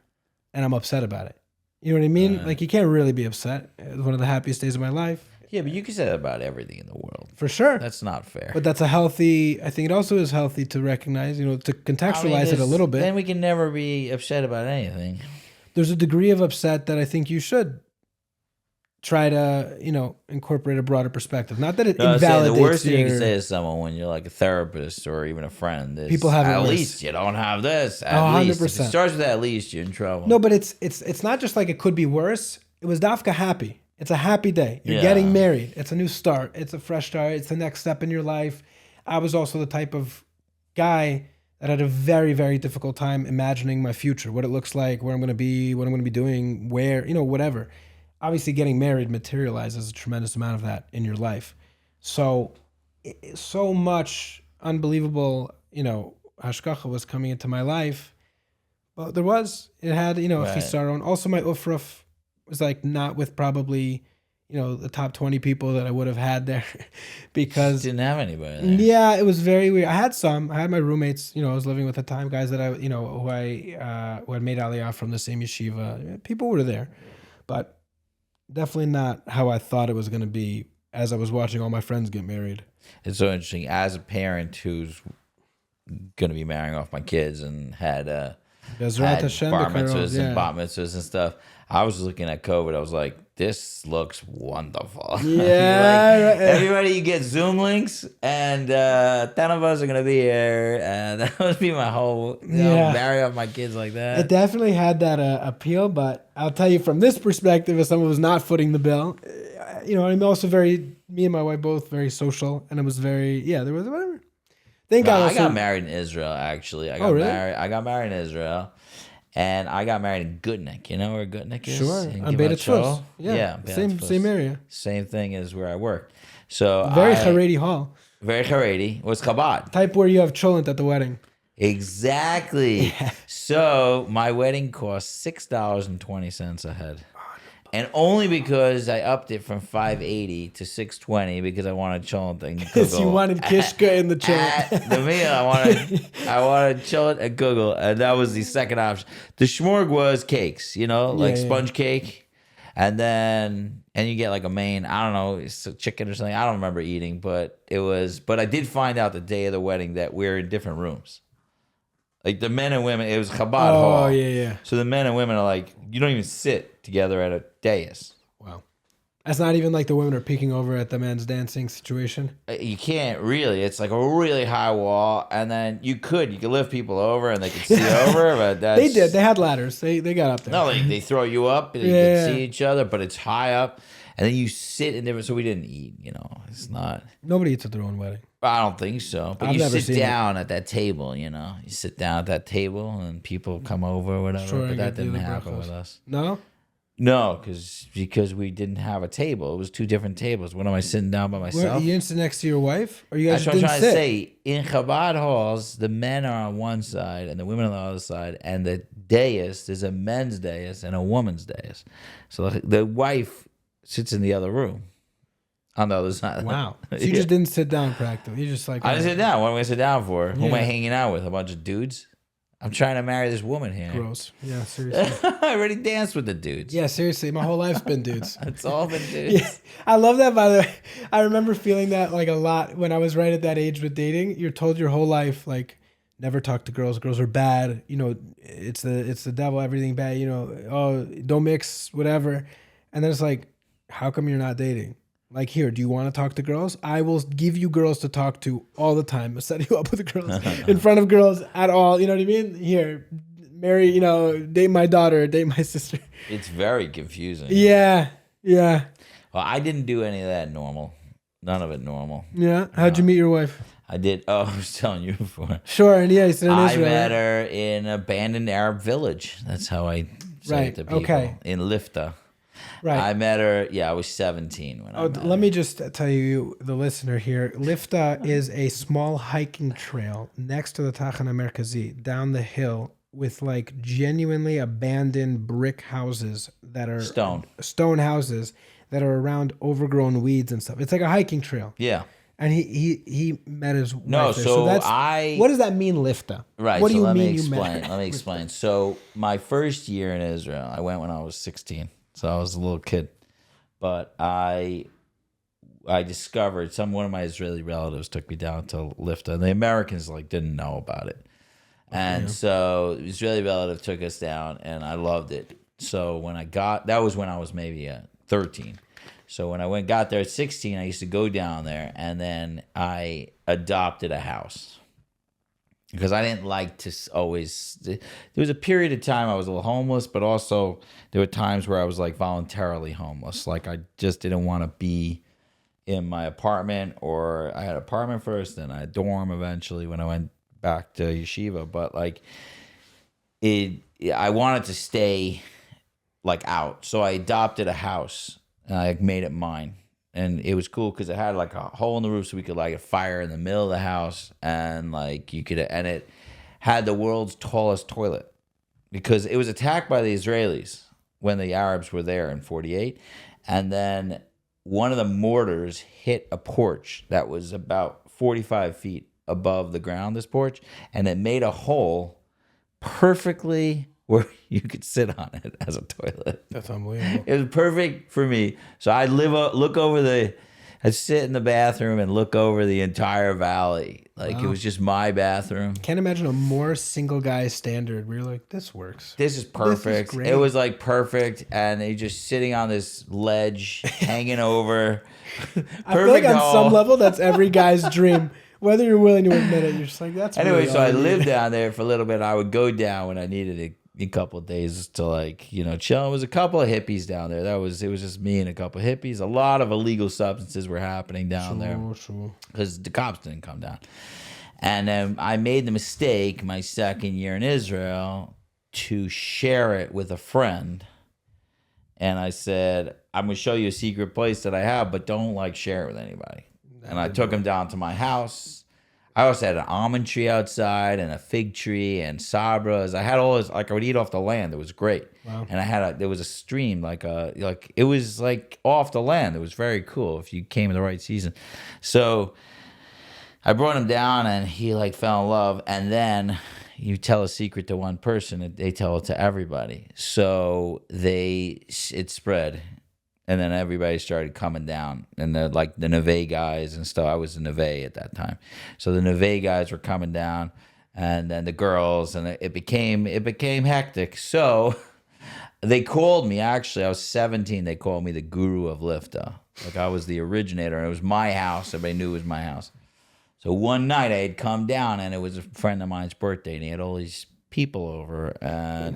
and I'm upset about it. You know what I mean? Like, you can't really be upset. It was one of the happiest days of my life. Yeah, but you can say that about everything in the world. For sure. That's not fair. But that's I think it also is healthy to recognize, to contextualize it a little bit. Then we can never be upset about anything. There's a degree of upset that I think you should try to, incorporate a broader perspective. Not that it invalidates the worst thing you can say to someone when you're like a therapist or even a friend is, people have at it least you don't have this. At least. 100%. If it starts with at least, you're in trouble. No, but it's not just like it could be worse. It was dafka happy. It's a happy day. You're getting married. It's a new start. It's a fresh start. It's the next step in your life. I was also the type of guy that had a very, very difficult time imagining my future, what it looks like, where I'm going to be, what I'm going to be doing, where, whatever. Obviously, getting married materializes a tremendous amount of that in your life. So much unbelievable, hashgacha was coming into my life. But it had, Right. chisaron. Also, my ufruf was like not with probably, the top 20 people that I would have had there because Didn't have anybody there. yeah, it was very weird. I had my roommates, I was living with at the time, guys that who had made Aliyah from the same yeshiva. People were there, but definitely not how I thought it was going to be as I was watching all my friends get married. It's so interesting. As a parent who's going to be marrying off my kids and had Bezrat Hashem, bar mitzvahs yeah. and bat mitzvahs and stuff, I was looking at COVID. I was like, this looks wonderful. Yeah, right. Everybody, you get Zoom links, and 10 of us are going to be here. And that would be my whole, marry off my kids like that. It definitely had that appeal, but I'll tell you from this perspective, as someone who's not footing the bill, I'm also me and my wife both very social, and it was very, there was whatever. Thank God. I got married in Israel, actually. I got married in Israel. And I got married in Gutnick. You know where Gutnick is? Sure. On Beta Tfus. Yeah. Same area. Same thing as where I worked. So very Haredi hall. Very Haredi. Was Chabad. Type where you have cholent at the wedding. Exactly. Yeah. So my wedding cost $6.20 a head. And only because I upped it from $5.80 to $6.20 because I wanted cholent and Google. Because you wanted kishka in the chat. The meal I wanted cholent and Google, and that was the second option. The shmorg was cakes, sponge cake, and you get like a main. I don't know, it's a chicken or something. I don't remember eating, but it was. But I did find out the day of the wedding that we're in different rooms. Like the men and women, it was Chabad hall. Oh, yeah. So the men and women are like, you don't even sit together at a dais. Wow. That's not even like the women are peeking over at the men's dancing situation. You can't really. It's like a really high wall, and then you could lift people over and they could see over, but that's... They did. They had ladders. They got up there. No, they throw you up and you can see each other, but it's high up, and then you sit in different... So we didn't eat, It's not... Nobody eats at their own wedding. I don't think so. But you sit down at that table, You sit down at that table and people come over or whatever. Sure, but that didn't happen with us. No? No, because we didn't have a table. It was two different tables. When am I sitting down by myself? You didn't sit next to your wife? Or you guys That's what didn't I'm sit? trying to say. In Chabad halls, the men are on one side and the women on the other side. And the dais, there's a men's dais and a woman's dais. So the wife sits in the other room. On the other side. Wow. So you just didn't sit down practically. You just like... I didn't sit down. What am I going to sit down for? Who am I hanging out with? A bunch of dudes? I'm trying to marry this woman here. Gross. Yeah, seriously. I already danced with the dudes. Yeah, seriously. My whole life's been dudes. It's all been dudes. Yeah, I love that, by the way. I remember feeling that like a lot when I was right at that age with dating. You're told your whole life, like, never talk to girls. Girls are bad. It's the devil, everything bad. Oh, don't mix, whatever. And then it's like, how come you're not dating? Like, here, do you want to talk to girls? I will give you girls to talk to all the time. I'll set you up with girls in front of girls at all. You know what I mean? Here, marry, date my daughter, date my sister. It's very confusing. Yeah. Well, I didn't do any of that normal. None of it normal. Yeah? How'd you meet your wife? I did. Oh, I was telling you before. Sure, and you said in Israel. I met her in an abandoned Arab village. That's how I say it to people. Okay. In Lifta. Right. I met her, I was 17 when I met her. Let me just tell you, the listener here, Lifta is a small hiking trail next to the Tachana Merkazi, down the hill, with like genuinely abandoned brick houses that are... Stone houses that are around overgrown weeds and stuff. It's like a hiking trail. Yeah. And he met his wife No, there. so what does that mean, Lifta? Right, What do so you let mean me you met explain. her? Let me explain. So my first year in Israel, I went when I was 16. So I was a little kid, but I discovered one of my Israeli relatives took me down to Lifta, and the Americans didn't know about it, and so the Israeli relative took us down, and I loved it. So that was when I was maybe 13. So when I got there at 16, I used to go down there, and then I adopted a house. Because I didn't like to always... There was a period of time I was a little homeless, but also there were times where I was voluntarily homeless. Like I just didn't want to be in my apartment, or I had an apartment first, then I had a dorm eventually when I went back to yeshiva. But I wanted to stay out. So I adopted a house and I made it mine. And it was cool because it had a hole in the roof so we could light a fire in the middle of the house, and and it had the world's tallest toilet because it was attacked by the Israelis. when the Arabs were there in 48. And then one of the mortars hit a porch that was about 45 feet above the ground, this porch, and it made a hole perfectly where you could sit on it as a toilet. That's unbelievable. It was perfect for me. So I'd I'd sit in the bathroom and look over the entire valley. Like, it was just my bathroom. Can't imagine a more single guy standard where you're like, this works. This is perfect. This is great. It was like perfect. And you're just sitting on this ledge, hanging over. I feel like on some level, that's every guy's dream. Whether you're willing to admit it, you're just like, that's anyway, really so all I need. lived down there for a little bit. I would go down when I needed a couple of days to, like, you know, chill. It was a couple of hippies down there. It was just me and a couple of hippies. A lot of illegal substances were happening down there because the cops didn't come down. And then I made the mistake my second year in Israel to share it with a friend. And I said, I'm going to show you a secret place that I have, but don't, like, share it with anybody. And I took him down to my house. I also had an almond tree outside and a fig tree and sabras. I had all this, like, I would eat off the land. It was great. Wow. And there was a stream, like it was like off the land. It was very cool if you came in the right season. So I brought him down and he, like, fell in love. And then you tell a secret to one person and they tell it to everybody. So it spread. And then everybody started coming down, and the Neve guys and stuff. I was a Neve at that time, so the Neve guys were coming down, and then the girls, and it became hectic. So they called me. Actually, I was 17. They called me the Guru of Lifta. Like, I was the originator, and it was my house. Everybody knew it was my house. So one night I had come down, and it was a friend of mine's birthday, and he had all these people over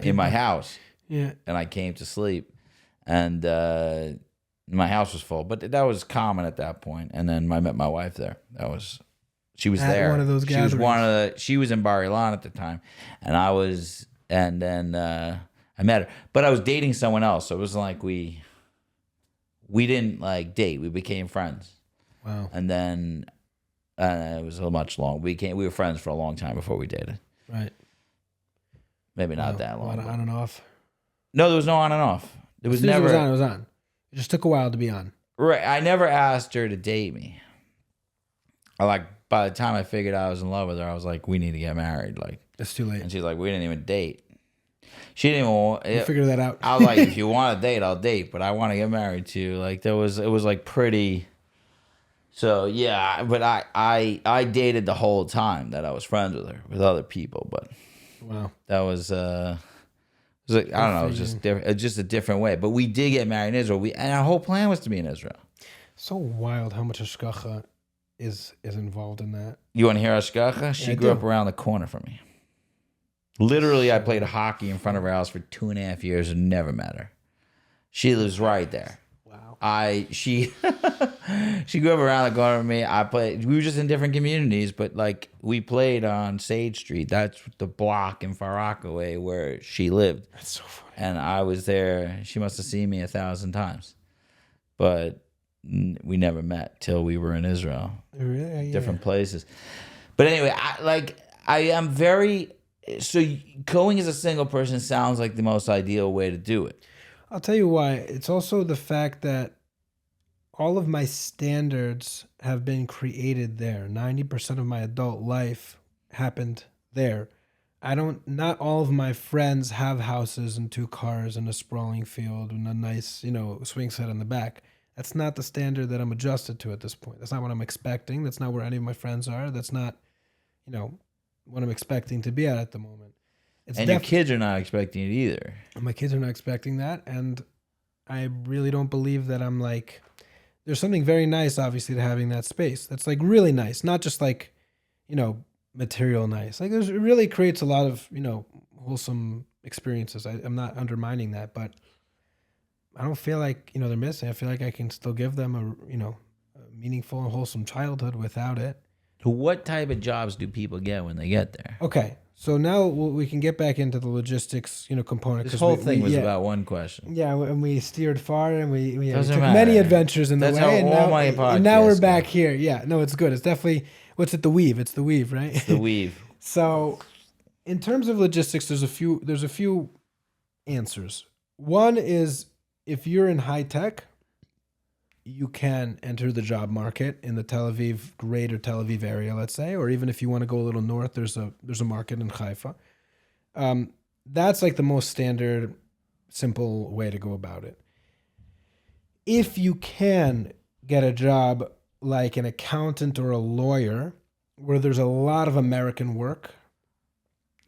in my house. Yeah, and I came to sleep. And my house was full, but that was common at that point. And then I met my wife there. She was at there. one of those gatherings. She was in Bar Ilan at the time, and then I met her. But I was dating someone else, so it was like we didn't, like, date. We became friends. Wow. And then it was a much long. We were friends for a long time before we dated. Right. Maybe not that long. On and off. No, there was no on and off. There was never. It was on. It just took a while to be on. Right. I never asked her to date me. By the time I figured I was in love with her, I was like, we need to get married. Like, It's too late. and she's like, we didn't even date. She didn't even want. We'll figure that out. I was like, if you want to date, I'll date, but I want to get married too. Like, it was like pretty. So yeah, but I dated the whole time that I was friends with her, with other people, but Wow. that was it was like, I don't know, it was just different, just a different way. But we did get married in Israel. And our whole plan was to be in Israel. So wild how much hashgacha is involved in that. You want to hear Ashkacha? She grew up around the corner from me. Literally, I played hockey in front of her house for 2.5 years and never met her. She lives right there. Wow. She grew up around the corner from me. We were just in different communities, but, like, we played on Sage Street. That's the block in Far Rockaway where she lived. That's so funny. And I was there. She must have seen me 1,000 times. But we never met till we were in Israel. Really? Yeah. Different places. But anyway, I am very... So going as a single person sounds like the most ideal way to do it. I'll tell you why. It's also the fact that all of my standards have been created there. 90% of my adult life happened there. Not all of my friends have houses and 2 cars and a sprawling field and a nice, swing set in the back. That's not the standard that I'm adjusted to at this point. That's not what I'm expecting. That's not where any of my friends are. That's not, what I'm expecting to be at the moment. And your kids are not expecting it either. My kids are not expecting that. And I really don't believe that I'm like, there's something very nice, obviously, to having that space. That's like really nice. Not just like, material nice. Like it really creates a lot of, wholesome experiences. I'm not undermining that, but I don't feel like, they're missing. I feel like I can still give them a meaningful and wholesome childhood without it. What type of jobs do people get when they get there? Okay. So now we can get back into the logistics, component. This whole thing was about one question. Yeah, and we steered far, and we took matter. many adventures in the way. That's how all my podcasts and now we're go. back here. Yeah, no, it's good. It's definitely, what's it, the weave? It's the weave, right? It's the weave. So in terms of logistics, there's a few answers. One is if you're in high tech, you can enter the job market in the greater Tel Aviv area, let's say, or even if you want to go a little north, there's a market in Haifa. That's like the most standard, simple way to go about it. If you can get a job like an accountant or a lawyer, where there's a lot of American work,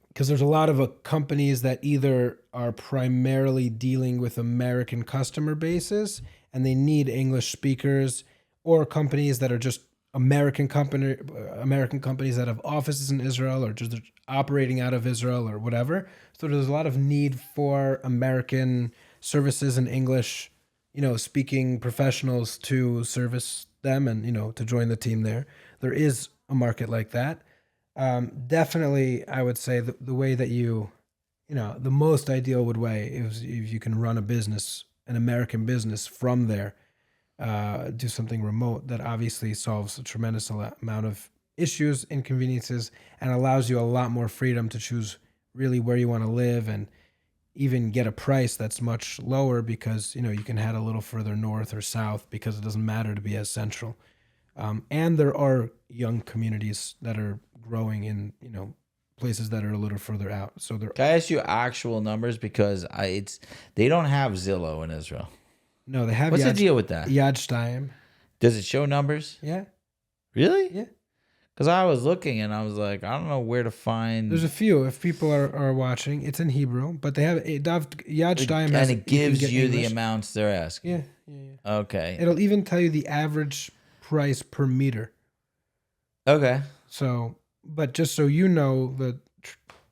because there's a lot of companies that either are primarily dealing with American customer bases and they need English speakers, or companies that are just American companies that have offices in Israel or just operating out of Israel or whatever. So there's a lot of need for American services and English, speaking professionals to service them and, to join the team there. There is a market like that. Definitely, I would say the way that the most ideal way is if you can run a business, an American business from there, do something remote that obviously solves a tremendous amount of issues, inconveniences, and allows you a lot more freedom to choose really where you want to live and even get a price that's much lower because, you can head a little further north or south because it doesn't matter to be as central. And there are young communities that are growing in, places that are a little further out. So there. Can I ask you actual numbers because they don't have Zillow in Israel. No, they have. What's the deal with that? Yad Shtayim. Does it show numbers? Yeah. Really? Yeah. Because I was looking and I was like, I don't know where to fiend. There's a few. If people are watching, it's in Hebrew, but they have Yad Shtayim has. And it gives you the amounts they're asking. Yeah. Okay. It'll even tell you the average price per meter. Okay. So, but just so you know, the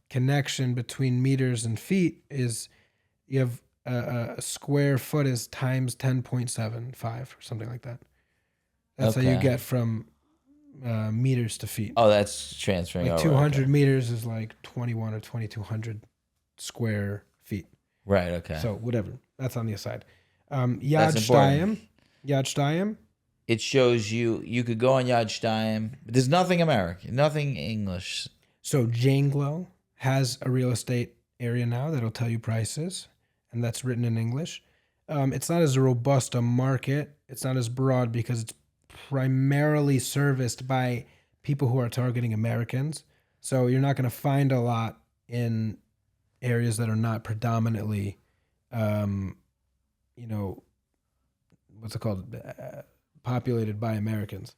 connection between meters and feet is you have a square foot is times 10.75 or something like that. That's how you get from meters to feet. Oh, that's transferring like over. 200 meters is like 21 or 2200 square feet. Right, okay. So whatever. That's on the aside. Yad Shtayim. It shows you could go on Yad Shtayim, but there's nothing American, nothing English. So Janglo has a real estate area now that'll tell you prices, and that's written in English. It's not as robust a market. It's not as broad because it's primarily serviced by people who are targeting Americans. So you're not going to find a lot in areas that are not predominantly, what's it called? Populated by Americans.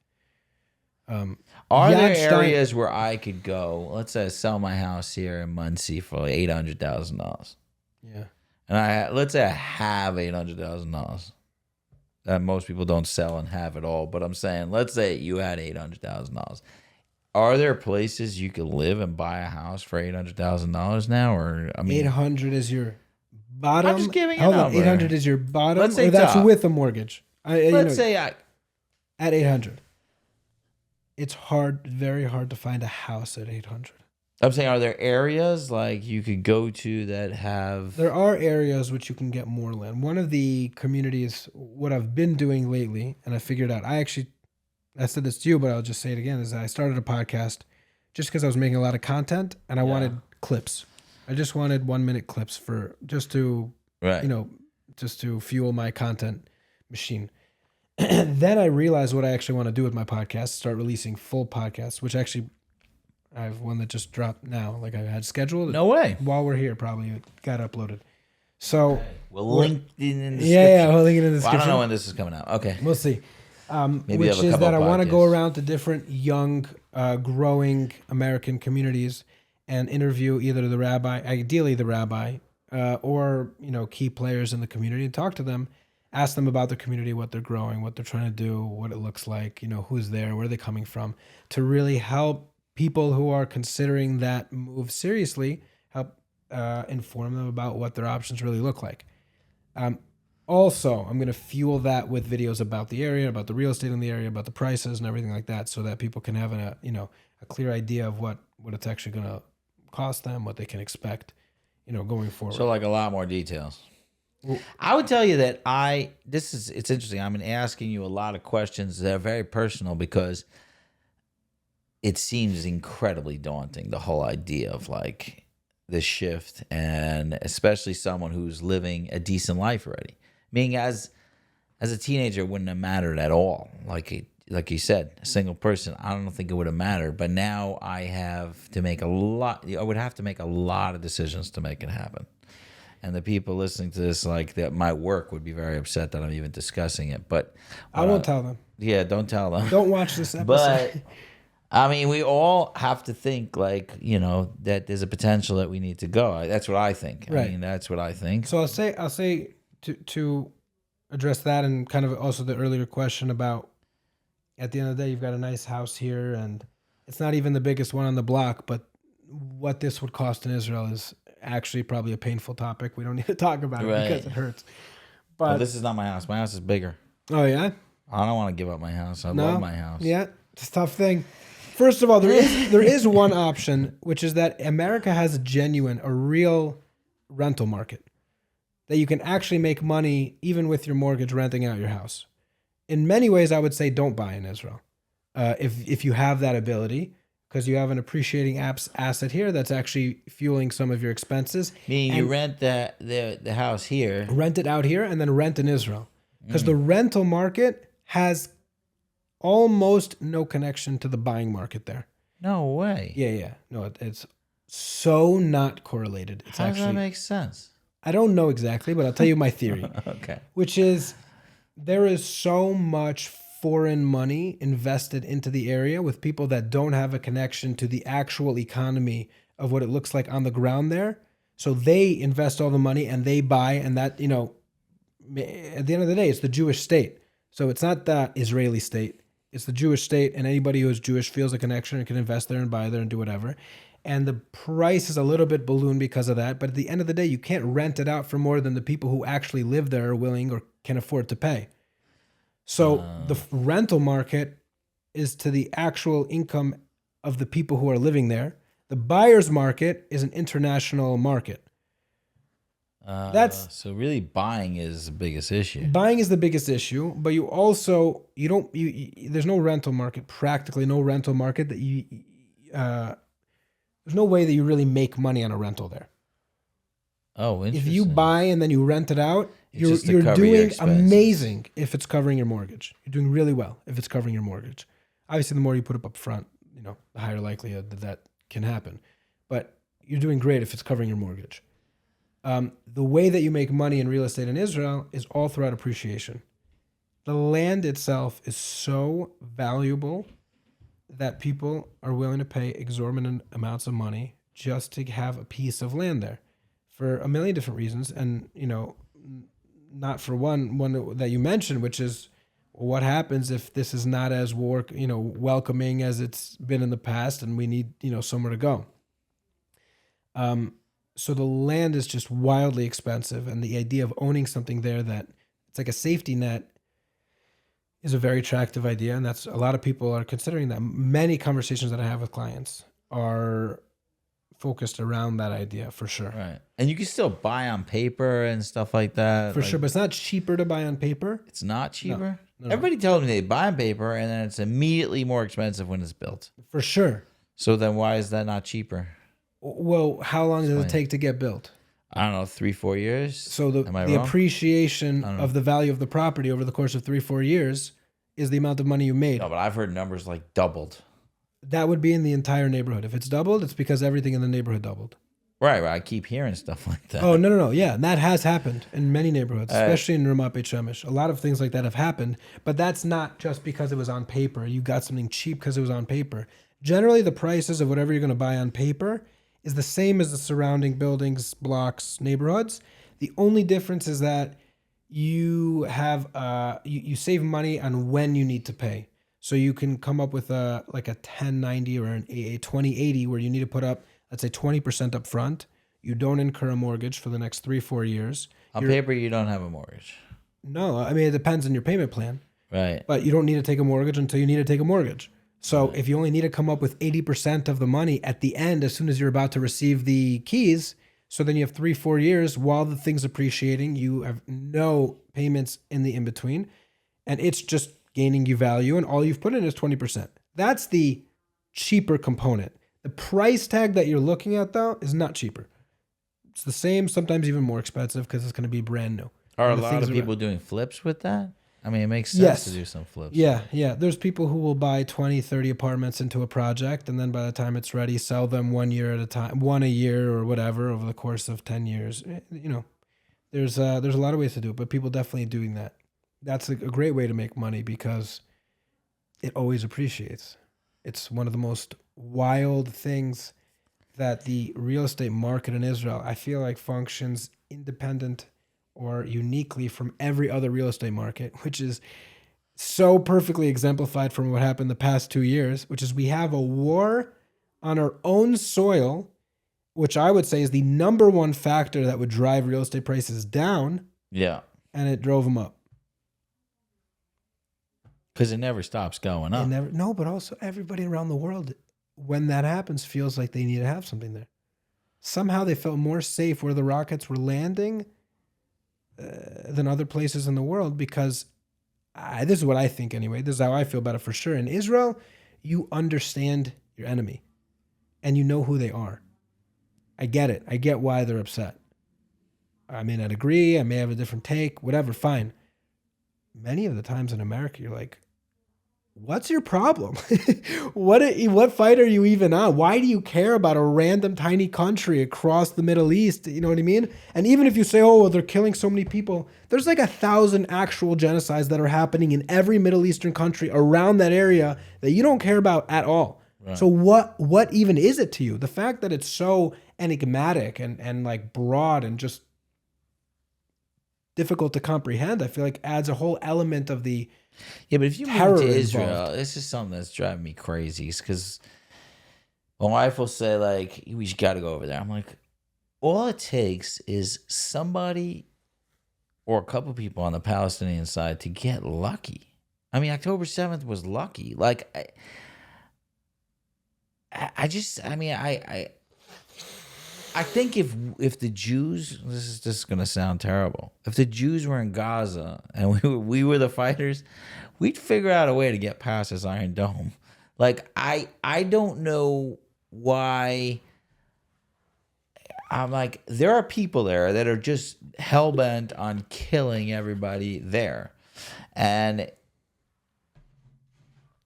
Are there areas where I could go? Let's say I sell my house here in Muncie for $800,000. Yeah. And let's say I have $800,000. That most people don't sell and have it all. But I'm saying, let's say you had $800,000. Are there places you could live and buy a house for $800,000 now? Or 800 is your bottom. I'm just giving a number. 800 is your bottom. Let's say that's top. with a mortgage. Let's say at 800. It's very hard to find a house at 800. I'm saying, are there areas like you could go to that have? There are areas which you can get more land. One of the communities, what I've been doing lately, and I figured out, I said this to you, but I'll just say it again, is I started a podcast just because I was making a lot of content and I wanted clips. I just wanted 1 minute clips just to fuel my content machine. Then I realized what I actually want to do with my podcast, start releasing full podcasts, which actually I have one that just dropped now. Like I had scheduled. No way. While we're here, probably it got uploaded. So we'll link it in the description. Yeah, we'll link it in the description. I don't know when this is coming out. Okay. We'll see. Maybe which have a is couple that I want to go podcasts. around to different young, growing American communities and interview either the rabbi, ideally the rabbi, or key players in the community and talk to them. Ask them about their community, what they're growing, what they're trying to do, what it looks like, who's there, where are they coming from, to really help people who are considering that move seriously, help inform them about what their options really look like. Also, I'm going to fuel that with videos about the area, about the real estate in the area, about the prices and everything like that, so that people can have a clear idea of what it's actually going to cost them, what they can expect, going forward. So like a lot more details. I would tell you that it's interesting. I'm asking you a lot of questions that are very personal because it seems incredibly daunting, the whole idea of like the shift, and especially someone who's living a decent life already. Meaning, as a teenager, it wouldn't have mattered at all. Like you said, a single person, I don't think it would have mattered. But now I have to make a lot. I would have to make a lot of decisions to make it happen. And the people listening to this, like that, my work would be very upset that I'm even discussing it. But I won't tell them. Yeah, don't tell them. Don't watch this episode. But I mean, we all have to think like, that there's a potential that we need to go. That's what I think. Right. I mean, that's what I think. So I'll say to address that, and kind of also the earlier question about, at the end of the day, you've got a nice house here, and it's not even the biggest one on the block, but what this would cost in Israel is actually probably a painful topic. We don't need to talk about it because it hurts. But this is not my house. My house is bigger. Oh, yeah? I don't want to give up my house. I love my house. Yeah, it's a tough thing. First of all, there is one option, which is that America has a real rental market, that you can actually make money even with your mortgage renting out your house. In many ways, I would say don't buy in Israel if you have that ability, because you have an appreciating asset here that's actually fueling some of your expenses. Meaning you rent the house here. Rent it out here and then rent in Israel. Because the rental market has almost no connection to the buying market there. No way. Yeah. No, it's so not correlated. It's How does that make sense? I don't know exactly, but I'll tell you my theory. Okay. Which is, there is so much foreign money invested into the area with people that don't have a connection to the actual economy of what it looks like on the ground there. So they invest all the money and they buy, and that, at the end of the day, it's the Jewish state. So it's not the Israeli state. It's the Jewish state, and anybody who is Jewish feels a connection and can invest there and buy there and do whatever. And the price is a little bit ballooned because of that. But at the end of the day, you can't rent it out for more than the people who actually live there are willing or can afford to pay. So the rental market is to the actual income of the people who are living there. The buyer's market is an international market. So really buying is the biggest issue. Buying is the biggest issue, but you also, there's no rental market, practically no rental market that there's no way that you really make money on a rental there. Oh, interesting. If you buy and then you rent it out, It's you're doing your amazing if it's covering your mortgage. You're doing really well if it's covering your mortgage. Obviously, the more you put up front, the higher likelihood that can happen. But you're doing great if it's covering your mortgage. The way that you make money in real estate in Israel is all throughout appreciation. The land itself is so valuable that people are willing to pay exorbitant amounts of money just to have a piece of land there for a million different reasons. And, not for one that you mentioned, which is what happens if this is not as welcoming as it's been in the past and we need, somewhere to go. So the land is just wildly expensive, and the idea of owning something there that it's like a safety net is a very attractive idea, and that's a lot of people are considering that. Many conversations that I have with clients are focused around that idea for sure. Right. And you can still buy on paper and stuff like that. For sure, but it's not cheaper to buy on paper. It's not cheaper? No. Everybody tells me they buy on paper and then it's immediately more expensive when it's built. For sure. So then why is that not cheaper? Well, how long does it take to get built? I don't know, 3-4 years. So the appreciation of the value of the property over the course of 3-4 years is the amount of money you made. No, but I've heard numbers like doubled. That would be in the entire neighborhood. If it's doubled, it's because everything in the neighborhood doubled. Right. I keep hearing stuff like that. Oh, no. Yeah, that has happened in many neighborhoods, especially in Ramat Beit Shemesh. A lot of things like that have happened, but that's not just because it was on paper. You got something cheap because it was on paper. Generally, the prices of whatever you're going to buy on paper is the same as the surrounding buildings, blocks, neighborhoods. The only difference is that you have you save money on when you need to pay. So you can come up with a 1090 or a 2080 where you need to put up, let's say 20% up front. You don't incur a mortgage for the next 3-4 years. On paper, you don't have a mortgage. No, I mean, it depends on your payment plan. Right. But you don't need to take a mortgage until you need to take a mortgage. So if you only need to come up with 80% of the money at the end, as soon as you're about to receive the keys, so then you have 3-4 years while the thing's appreciating, you have no payments in the in-between, and it's just gaining you value, and all you've put in is 20%. That's the cheaper component. The price tag that you're looking at, though, is not cheaper. It's the same, sometimes even more expensive because it's going to be brand new. Are a And the lot things of people doing flips with that? I mean, it makes sense Yes. to do some flips. Yeah. There's people who will buy 20, 30 apartments into a project, and then by the time it's ready, sell them 1 year at a time, one a year or whatever over the course of 10 years. You know, there's a lot of ways to do it, but people definitely doing that. That's a great way to make money because it always appreciates. It's one of the most wild things that the real estate market in Israel, I feel like, functions independent or uniquely from every other real estate market, which is so perfectly exemplified from what happened the past 2 years, which is we have a war on our own soil, which I would say is the number one factor that would drive real estate prices down. Yeah. And it drove them up. Because it never stops going up. No, but also everybody around the world, when that happens, feels like they need to have something there. Somehow they felt more safe where the rockets were landing than other places in the world because this is what I think anyway. This is how I feel about it for sure. In Israel, you understand your enemy and you know who they are. I get it. I get why they're upset. I may not agree. I may have a different take, whatever, fine. Many of the times in America, you're like, what's your problem? What fight are you even on? Why do you care about a random tiny country across the Middle East? You know what I mean? And even if you say, oh, well, they're killing so many people, there's like 1,000 actual genocides that are happening in every Middle Eastern country around that area that you don't care about at all. Right. So what even is it to you? The fact that it's so enigmatic and like broad and just difficult to comprehend, I feel like adds a whole element of the but if you move to Israel, this is something that's driving me crazy. Because my wife will say, like, we got to go over there. I'm like, all it takes is somebody or a couple people on the Palestinian side to get lucky. I mean, October 7th was lucky. Like, I think if the Jews, this is just going to sound terrible, if the Jews were in Gaza and we were the fighters, we'd figure out a way to get past this Iron Dome. Like, I don't know why. I'm like, there are people there that are just hell-bent on killing everybody there. And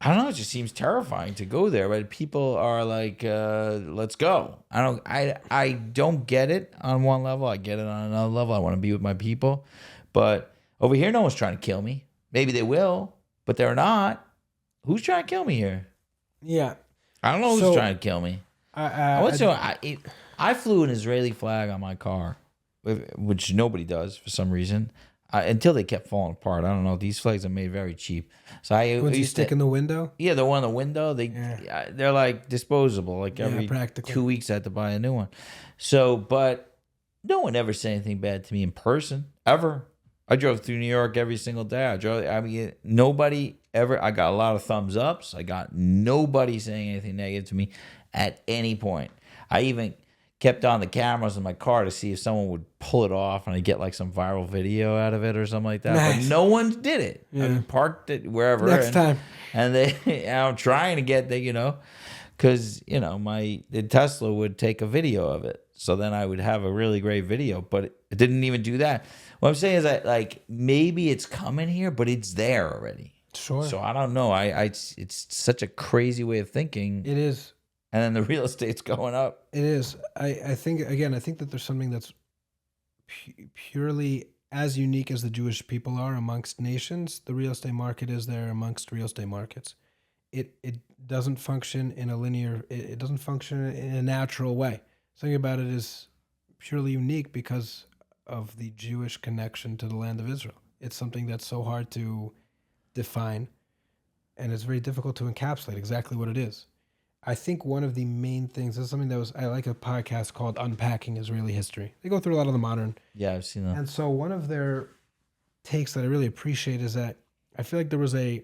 I don't know, it just seems terrifying to go there, but people are like, let's go. I don't get it on one level. I get it on another level. I want to be with my people. But over here, no one's trying to kill me. Maybe they will, but they're not. Who's trying to kill me here? Yeah. I don't know who's trying to kill me. I flew an Israeli flag on my car, which nobody does for some reason. Until they kept falling apart. I don't know. These flags are made very cheap. So you stick in the window? Yeah, the one in the window. They're like disposable. Like every 2 weeks, I had to buy a new one. So, but no one ever said anything bad to me in person ever. I drove through New York every single day. Nobody ever. I got a lot of thumbs ups. I got nobody saying anything negative to me at any point. I even kept on the cameras in my car to see if someone would pull it off and I'd get like some viral video out of it or something like that. Nice. But no one did it. Yeah. I parked it wherever. Next time. And I'm trying to get because, the Tesla would take a video of it. So then I would have a really great video, but it didn't even do that. What I'm saying is that, like, maybe it's coming here, but it's there already. Sure. So I don't know. It's such a crazy way of thinking. It is. And then the real estate's going up. It is. I think that there's something that's purely as unique as the Jewish people are amongst nations. The real estate market is there amongst real estate markets. It doesn't function in a linear, it doesn't function in a natural way. Something about it is purely unique because of the Jewish connection to the land of Israel. It's something that's so hard to define, and it's very difficult to encapsulate exactly what it is. I think one of the main things is something I like a podcast called Unpacking Israeli History. They go through a lot of the modern. Yeah, I've seen that. And so one of their takes that I really appreciate is that I feel like there was the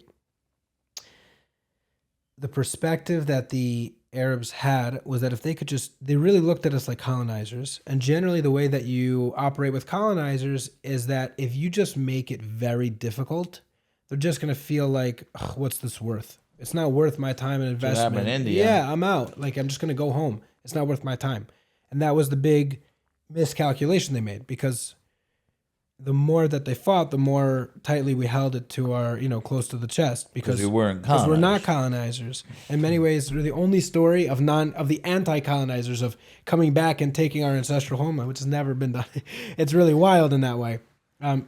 perspective that the Arabs had was that if they could they really looked at us like colonizers. And generally the way that you operate with colonizers is that if you just make it very difficult, they're just going to feel like, what's this worth? It's not worth my time and investment. In India. Yeah, I'm out. Like, I'm just going to go home. It's not worth my time. And that was the big miscalculation they made, because the more that they fought, the more tightly we held it to our, close to the chest, because we weren't because we're not colonizers. colonizers. In many ways, we're the only story of the anti-colonizers of coming back and taking our ancestral homeland, which has never been done. It's really wild in that way.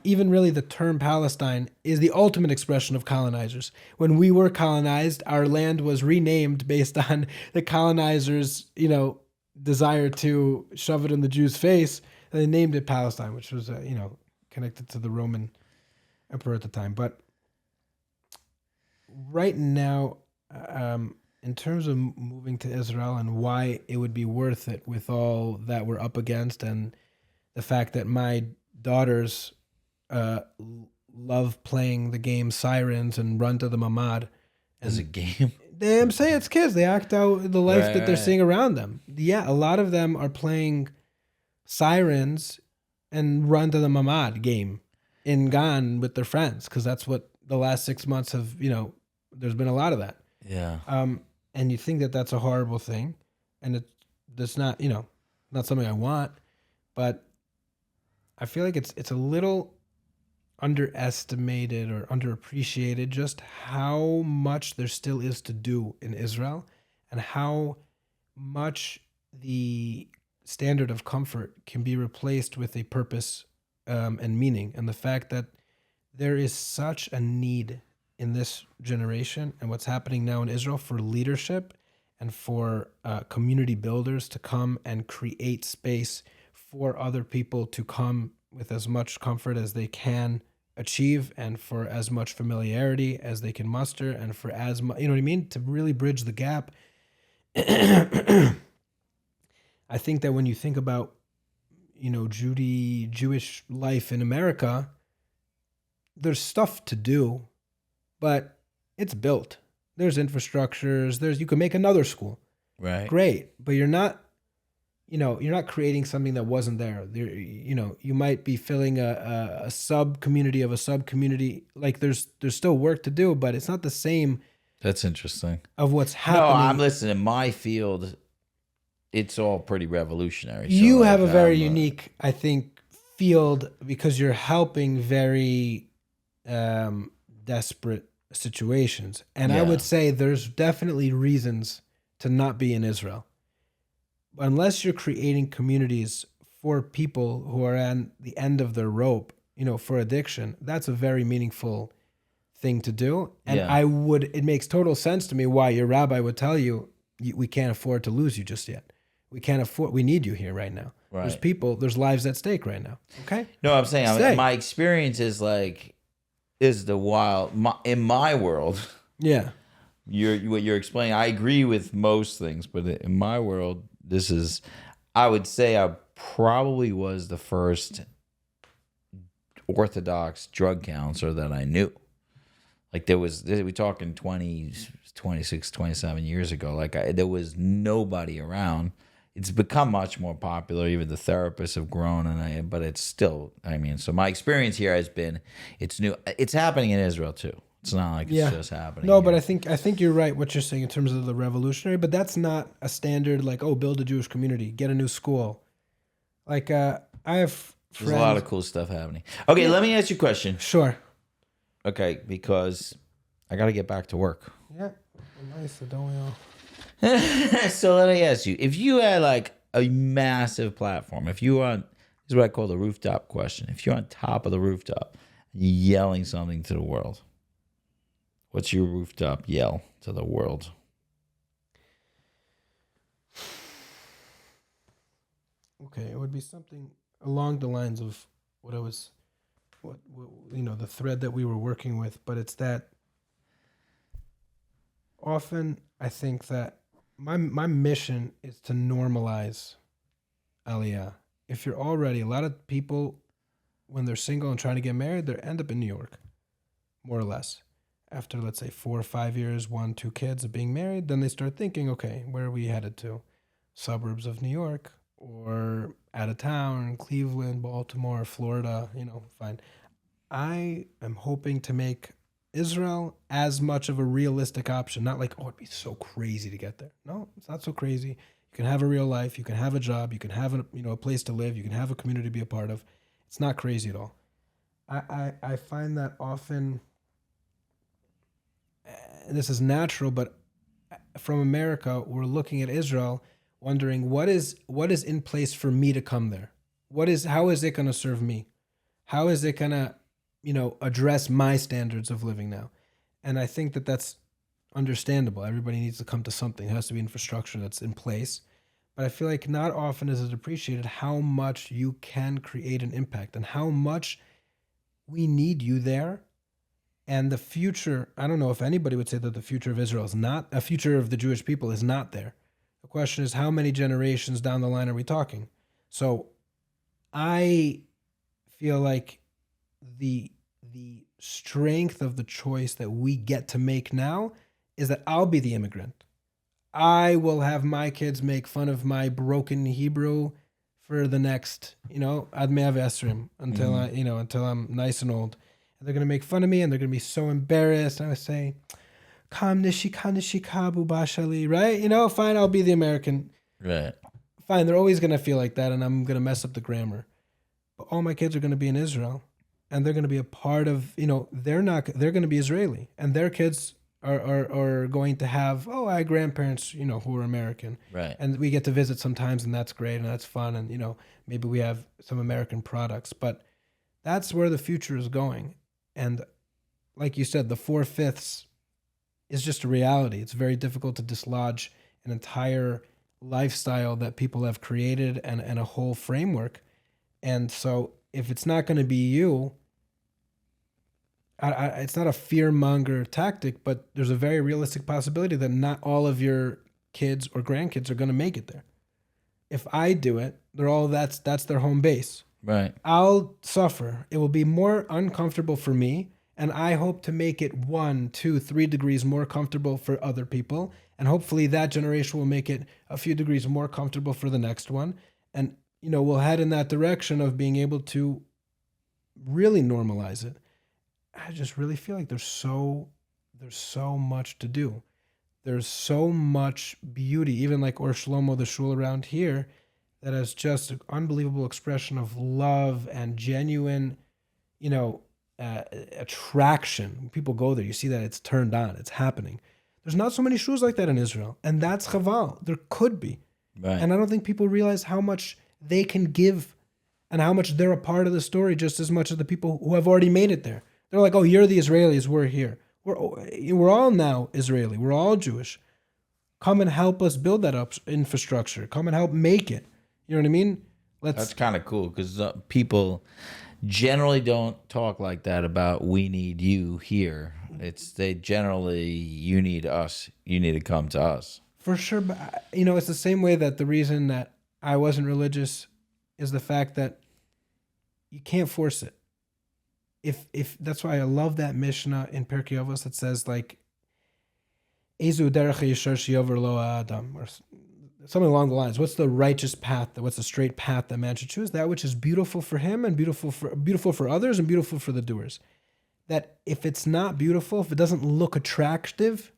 Even really, the term Palestine is the ultimate expression of colonizers. When we were colonized, our land was renamed based on the colonizers, desire to shove it in the Jews' face, and they named it Palestine, which was, connected to the Roman emperor at the time. But right now, in terms of moving to Israel and why it would be worth it with all that we're up against, and the fact that my daughters love playing the game Sirens and Run to the Mamad. As a game? I'm saying it's kids. They act out the life that they're Right. seeing around them. Yeah, a lot of them are playing Sirens and Run to the Mamad game in Gan with their friends, because that's what the last 6 months have, there's been a lot of that. Yeah. And you think that that's a horrible thing, and that's not, not something I want, but I feel like it's a little underestimated or underappreciated just how much there still is to do in Israel, and how much the standard of comfort can be replaced with a purpose and meaning. And the fact that there is such a need in this generation and what's happening now in Israel for leadership and for community builders to come and create space for other people to come with as much comfort as they can achieve, and for as much familiarity as they can muster, and for as much, you know what I mean, to really bridge the gap. I think that when you think about, Jewish life in America, there's stuff to do, but it's built. There's infrastructures. You can make another school. Right. Great. But you're not creating something that wasn't there. You might be filling a sub community of a sub community. Like there's still work to do, but it's not the same That's interesting. of what's No, happening. I'm listening. In my field, it's all pretty revolutionary. You So, have a like, very I'm, unique, I think, field, because you're helping very desperate situations. And I Yeah. would say there's definitely reasons to not be in Israel. Unless you're creating communities for people who are at the end of their rope, for addiction, that's a very meaningful thing to do. And Yeah. it makes total sense to me why your rabbi would tell you, we can't afford to lose you just yet. We need you here right now. Right. There's lives at stake right now. Okay? No, I'm saying Stay. my experience is the wild. In my world, Yeah. what you're explaining, I agree with most things, but in my world, I would say I probably was the first Orthodox drug counselor that I knew. Like we talking 26, 27 years ago. There was nobody around. It's become much more popular. Even the therapists have grown, but it's still, so my experience here has been, it's new. It's happening in Israel too. It's not like it's just happening. No, here. but I think you're right what you're saying in terms of the revolutionary, but that's not a standard build a Jewish community, get a new school. I have friends. There's a lot of cool stuff happening. Okay, let me ask you a question. Sure. Okay, because I got to get back to work. Yeah. Nice, don't we all? So let me ask you, if you had a massive platform, if you were on, this is what I call the rooftop question. If you're on top of the rooftop, you're yelling something to the world, what's your rooftop yell to the world? Okay, it would be something along the lines of the thread that we were working with, but it's that often I think that my mission is to normalize Aliyah. If you're already, a lot of people, when they're single and trying to get married, they end up in New York, more or less. After, let's say, 4 or 5 years, 1-2 kids of being married, then they start thinking, okay, where are we headed to? Suburbs of New York, or out of town, Cleveland, Baltimore, Florida, fine. I am hoping to make Israel as much of a realistic option. Not like, oh, it'd be so crazy to get there. No, it's not so crazy. You can have a real life. You can have a job. You can have a place to live. You can have a community to be a part of. It's not crazy at all. I find that often, this is natural, but from America, we're looking at Israel, wondering what is in place for me to come there. How is it going to serve me? How is it going to, address my standards of living now? And I think that that's understandable. Everybody needs to come to something. There has to be infrastructure that's in place. But I feel like not often is it appreciated how much you can create an impact and how much we need you there. And the future, I don't know if anybody would say that the future of Israel is not, a future of the Jewish people is not there. The question is, how many generations down the line are we talking? So I feel like the strength of the choice that we get to make now is that I'll be the immigrant. I will have my kids make fun of my broken Hebrew for the next, ad mea v'esrim, until I'm nice and old. And they're going to make fun of me and they're going to be so embarrassed. And I say, Kam nishika nishika bubashali, right? Fine, I'll be the American. Right. Fine, they're always going to feel like that and I'm going to mess up the grammar. But all my kids are going to be in Israel and they're going to be a part of, they're going to be Israeli and their kids are going to have, I had grandparents, who are American. Right. And we get to visit sometimes and that's great and that's fun. And, maybe we have some American products, but that's where the future is going. And like you said, the 4/5 is just a reality. It's very difficult to dislodge an entire lifestyle that people have created and a whole framework. And so if it's not going to be you, it's not a fear-monger tactic, but there's a very realistic possibility that not all of your kids or grandkids are going to make it there. If I do it, that's their home base. Right. I'll suffer. It will be more uncomfortable for me, and I hope to make it 1, 2, 3 degrees more comfortable for other people, and hopefully that generation will make it a few degrees more comfortable for the next one, and we'll head in that direction of being able to really normalize it. I just really feel like there's so much to do. There's so much beauty, even like Or Shlomo, the shul around here, that has just an unbelievable expression of love and genuine, attraction. When people go there, you see that it's turned on, it's happening. There's not so many shuls like that in Israel, and that's chaval. There could be. Right. And I don't think people realize how much they can give and how much they're a part of the story just as much as the people who have already made it there. They're like, you're the Israelis, we're here. We're all now Israeli. We're all Jewish. Come and help us build that up infrastructure. Come and help make it. You know what I mean? That's kind of cool because people generally don't talk like that about we need you here. They generally, you need us. You need to come to us. For sure. But, it's the same way that the reason that I wasn't religious is the fact that you can't force it. If that's why I love that Mishnah in Pirkei Avos that says like Ezu derech yishar sheyover lo ha'adam, or something along the lines. What's the righteous path? What's the straight path that man should choose? That which is beautiful for him and beautiful for others and beautiful for the doers. That if it's not beautiful, if it doesn't look attractive,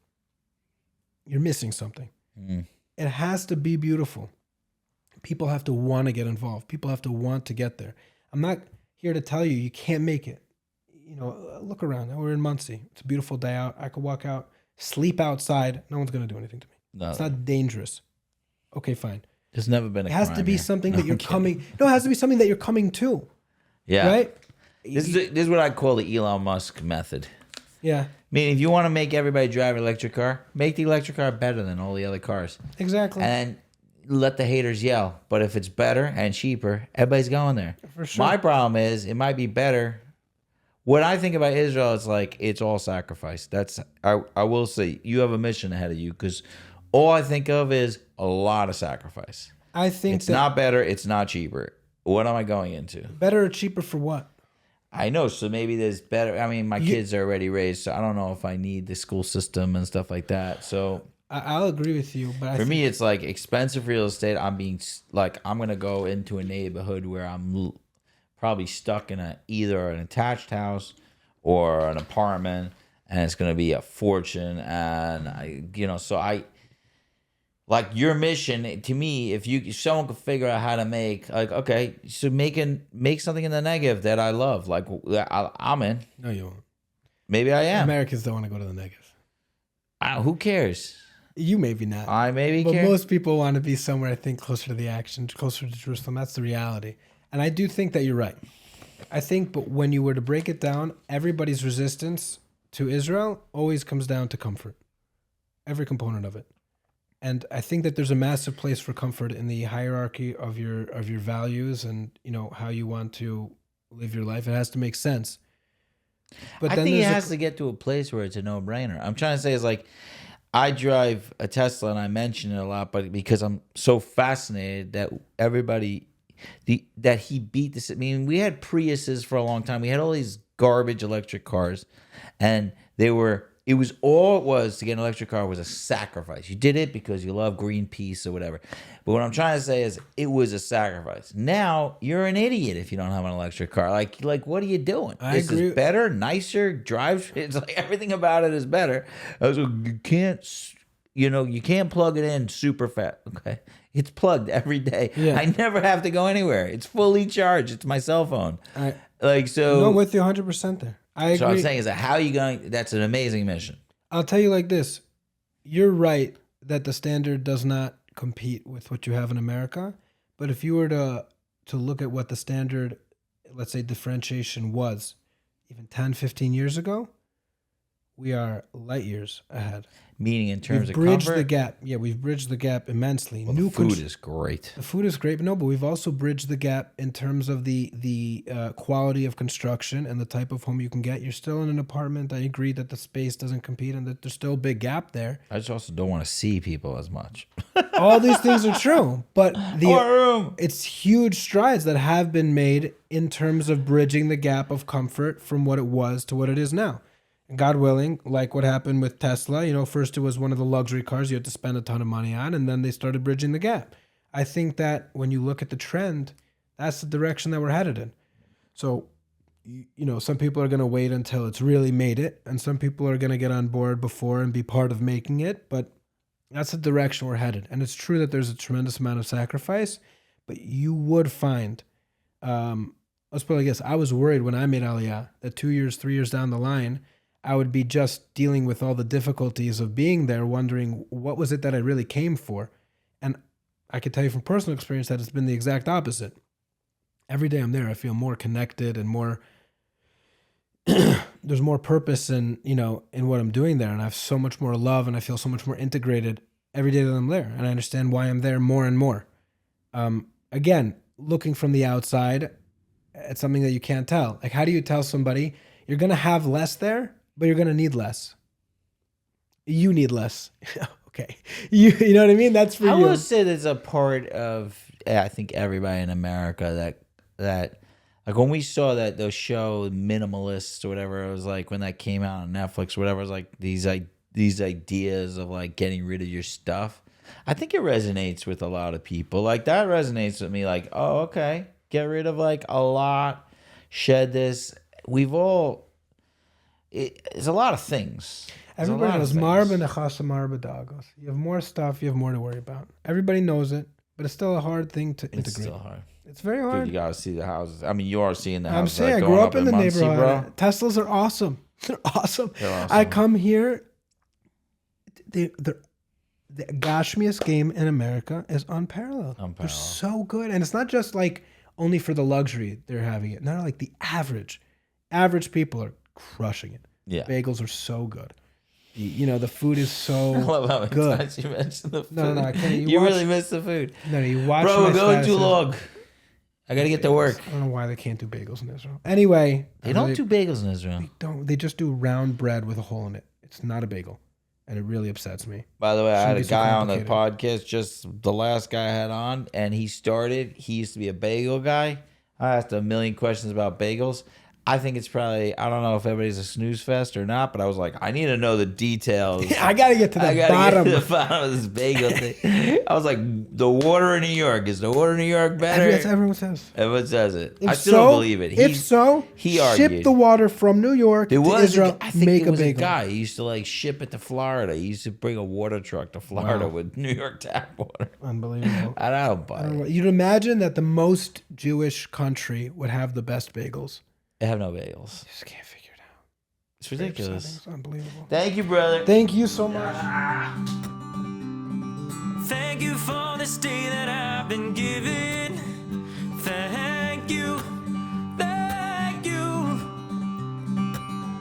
you're missing something. Mm. It has to be beautiful. People have to want to get involved. People have to want to get there. I'm not here to tell you can't make it. Look around. We're in Muncie. It's a beautiful day out. I could walk out, sleep outside. No one's going to do anything to me. No. It's not dangerous. Okay, fine. There's never been a crime. It has to be something that you're coming. No, it has to be something that you're coming to. Yeah. Right? This is what I call the Elon Musk method. Yeah. I mean, if you want to make everybody drive an electric car, make the electric car better than all the other cars. Exactly. And let the haters yell. But if it's better and cheaper, everybody's going there. For sure. My problem is it might be better. What I think about Israel is like it's all sacrifice. I will say you have a mission ahead of you because all I think of is a lot of sacrifice. I think it's not better. It's not cheaper. What am I going into? Better or cheaper for what? I know. So maybe there's better. I mean, my kids are already raised, so I don't know if I need the school system and stuff like that. So I'll agree with you. But for me, it's like expensive real estate. I'm going to go into a neighborhood where I'm probably stuck in either an attached house or an apartment, and it's going to be a fortune. And Like your mission to me, if someone could figure out how to make like okay, so make something in the negative that I love, like I'm in. No, you won't. Maybe I am. Americans don't want to go to the negative. Who cares? You maybe not. I maybe but care. Most people want to be somewhere, I think, closer to the action, closer to Jerusalem. That's the reality. And I do think that you're right. I think, but when you were to break it down, everybody's resistance to Israel always comes down to comfort. Every component of it. And I think that there's a massive place for comfort in the hierarchy of your values and, you know, how you want to live your life. It has to make sense. But I think it has to get to a place where it's a no-brainer. I'm trying to say is like, I drive a Tesla and I mention it a lot, but because I'm so fascinated that everybody, that he beat this. I mean, we had Priuses for a long time. We had all these garbage electric cars, and it was to get an electric car was a sacrifice. You did it because you love Greenpeace or whatever. But what I'm trying to say is it was a sacrifice. Now you're an idiot if you don't have an electric car. Like what are you doing? This is better, nicer, drives. It's like everything about it is better. So you can't plug it in super fast. Okay. It's plugged every day. Yeah. I never have to go anywhere. It's fully charged. It's my cell phone. No, I'm with you 100% there. I agree. So I'm saying is that how are you going? That's an amazing mission. I'll tell you like this. You're right that the standard does not compete with what you have in America. But if you were to look at what the standard, let's say differentiation was even 10, 15 years ago, we are light years ahead. Meaning in terms we've of bridged comfort? the gap. Yeah, we've bridged the gap immensely. Well, the food is great. The food is great, but no, but we've also bridged the gap in terms of the quality of construction and the type of home you can get. You're still in an apartment. I agree that the space doesn't compete and that there's still a big gap there. I just also don't want to see people as much. All these things are true, but it's huge strides that have been made in terms of bridging the gap of comfort from what it was to what it is now. God willing, like what happened with Tesla, you know, first it was one of the luxury cars you had to spend a ton of money on, and then they started bridging the gap. I think that when you look at the trend, that's the direction that we're headed in. So, you know, some people are going to wait until it's really made it, and some people are going to get on board before and be part of making it, but that's the direction we're headed. And it's true that there's a tremendous amount of sacrifice, but you would find, let's put it like this, I was worried when I made Aliyah that 2 years, 3 years down the line, I would be just dealing with all the difficulties of being there, wondering what was it that I really came for. And I can tell you from personal experience that it's been the exact opposite. Every day I'm there, I feel more connected and more, there's more purpose in what I'm doing there. And I have so much more love and I feel so much more integrated every day that I'm there. And I understand why I'm there more and more. Again, looking from the outside, it's something that you can't tell. Like, how do you tell somebody you're going to have less there, but you're going to need less? You need less. Okay. You know what I mean? That's for you. I would say there's a part of, I think, everybody in America that like when we saw those show Minimalists or whatever, it was like when that came out on Netflix or whatever, it was like these ideas of like getting rid of your stuff. I think it resonates with a lot of people. Like that resonates with me. Like, oh, okay. Get rid of like a lot, shed this. It's a lot of things. Everybody knows marba nechasa marba dagos. You have more stuff, you have more to worry about. Everybody knows it, but it's still a hard thing to integrate. It's still hard. It's very hard. Dude, you gotta see the houses. I mean, you are seeing the houses. I'm saying, I grew up in the neighborhood. Bro. Teslas are awesome. They're awesome. I come here. The Gashmias game in America is unparalleled. They're so good, and it's not just like only for the luxury they're having it. Not like the average people are crushing it. Yeah, bagels are so good. The food is so I love how many good. times you mentioned the food. No, I can't. You really miss the food. No, you watch. Bro, we're going too long. I gotta get to work. I don't know why they can't do bagels in Israel. Anyway, they don't do bagels in Israel. They don't. They just do round bread with a hole in it. It's not a bagel, and it really upsets me. By the way, I had a guy on the podcast, just the last guy I had on, and he used to be a bagel guy. I asked him a million questions about bagels. I think it's probably, I don't know if everybody's a snooze fest or not, but I was like, I need to know the details. I gotta get to the bottom. Get to the bottom of this bagel thing. I was like, the water in New York, is the water in New York better? Yes, everyone says. Everyone says it. If I still don't believe it. If so, he argued. ship the water from New York There to was Israel. I think make there a was a bagel. guy. He used to like ship it to Florida. He used to bring a water truck to Florida with New York tap water. Unbelievable. I don't buy it. You'd imagine that the most Jewish country would have the best bagels. They have no bagels. Just can't figure it out. It's ridiculous. It's unbelievable. Thank you, brother. Thank you so much. Thank you for this day that I've been given. Thank you. Thank you.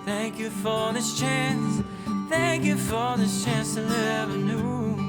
Thank you for this chance. Thank you for this chance to live anew.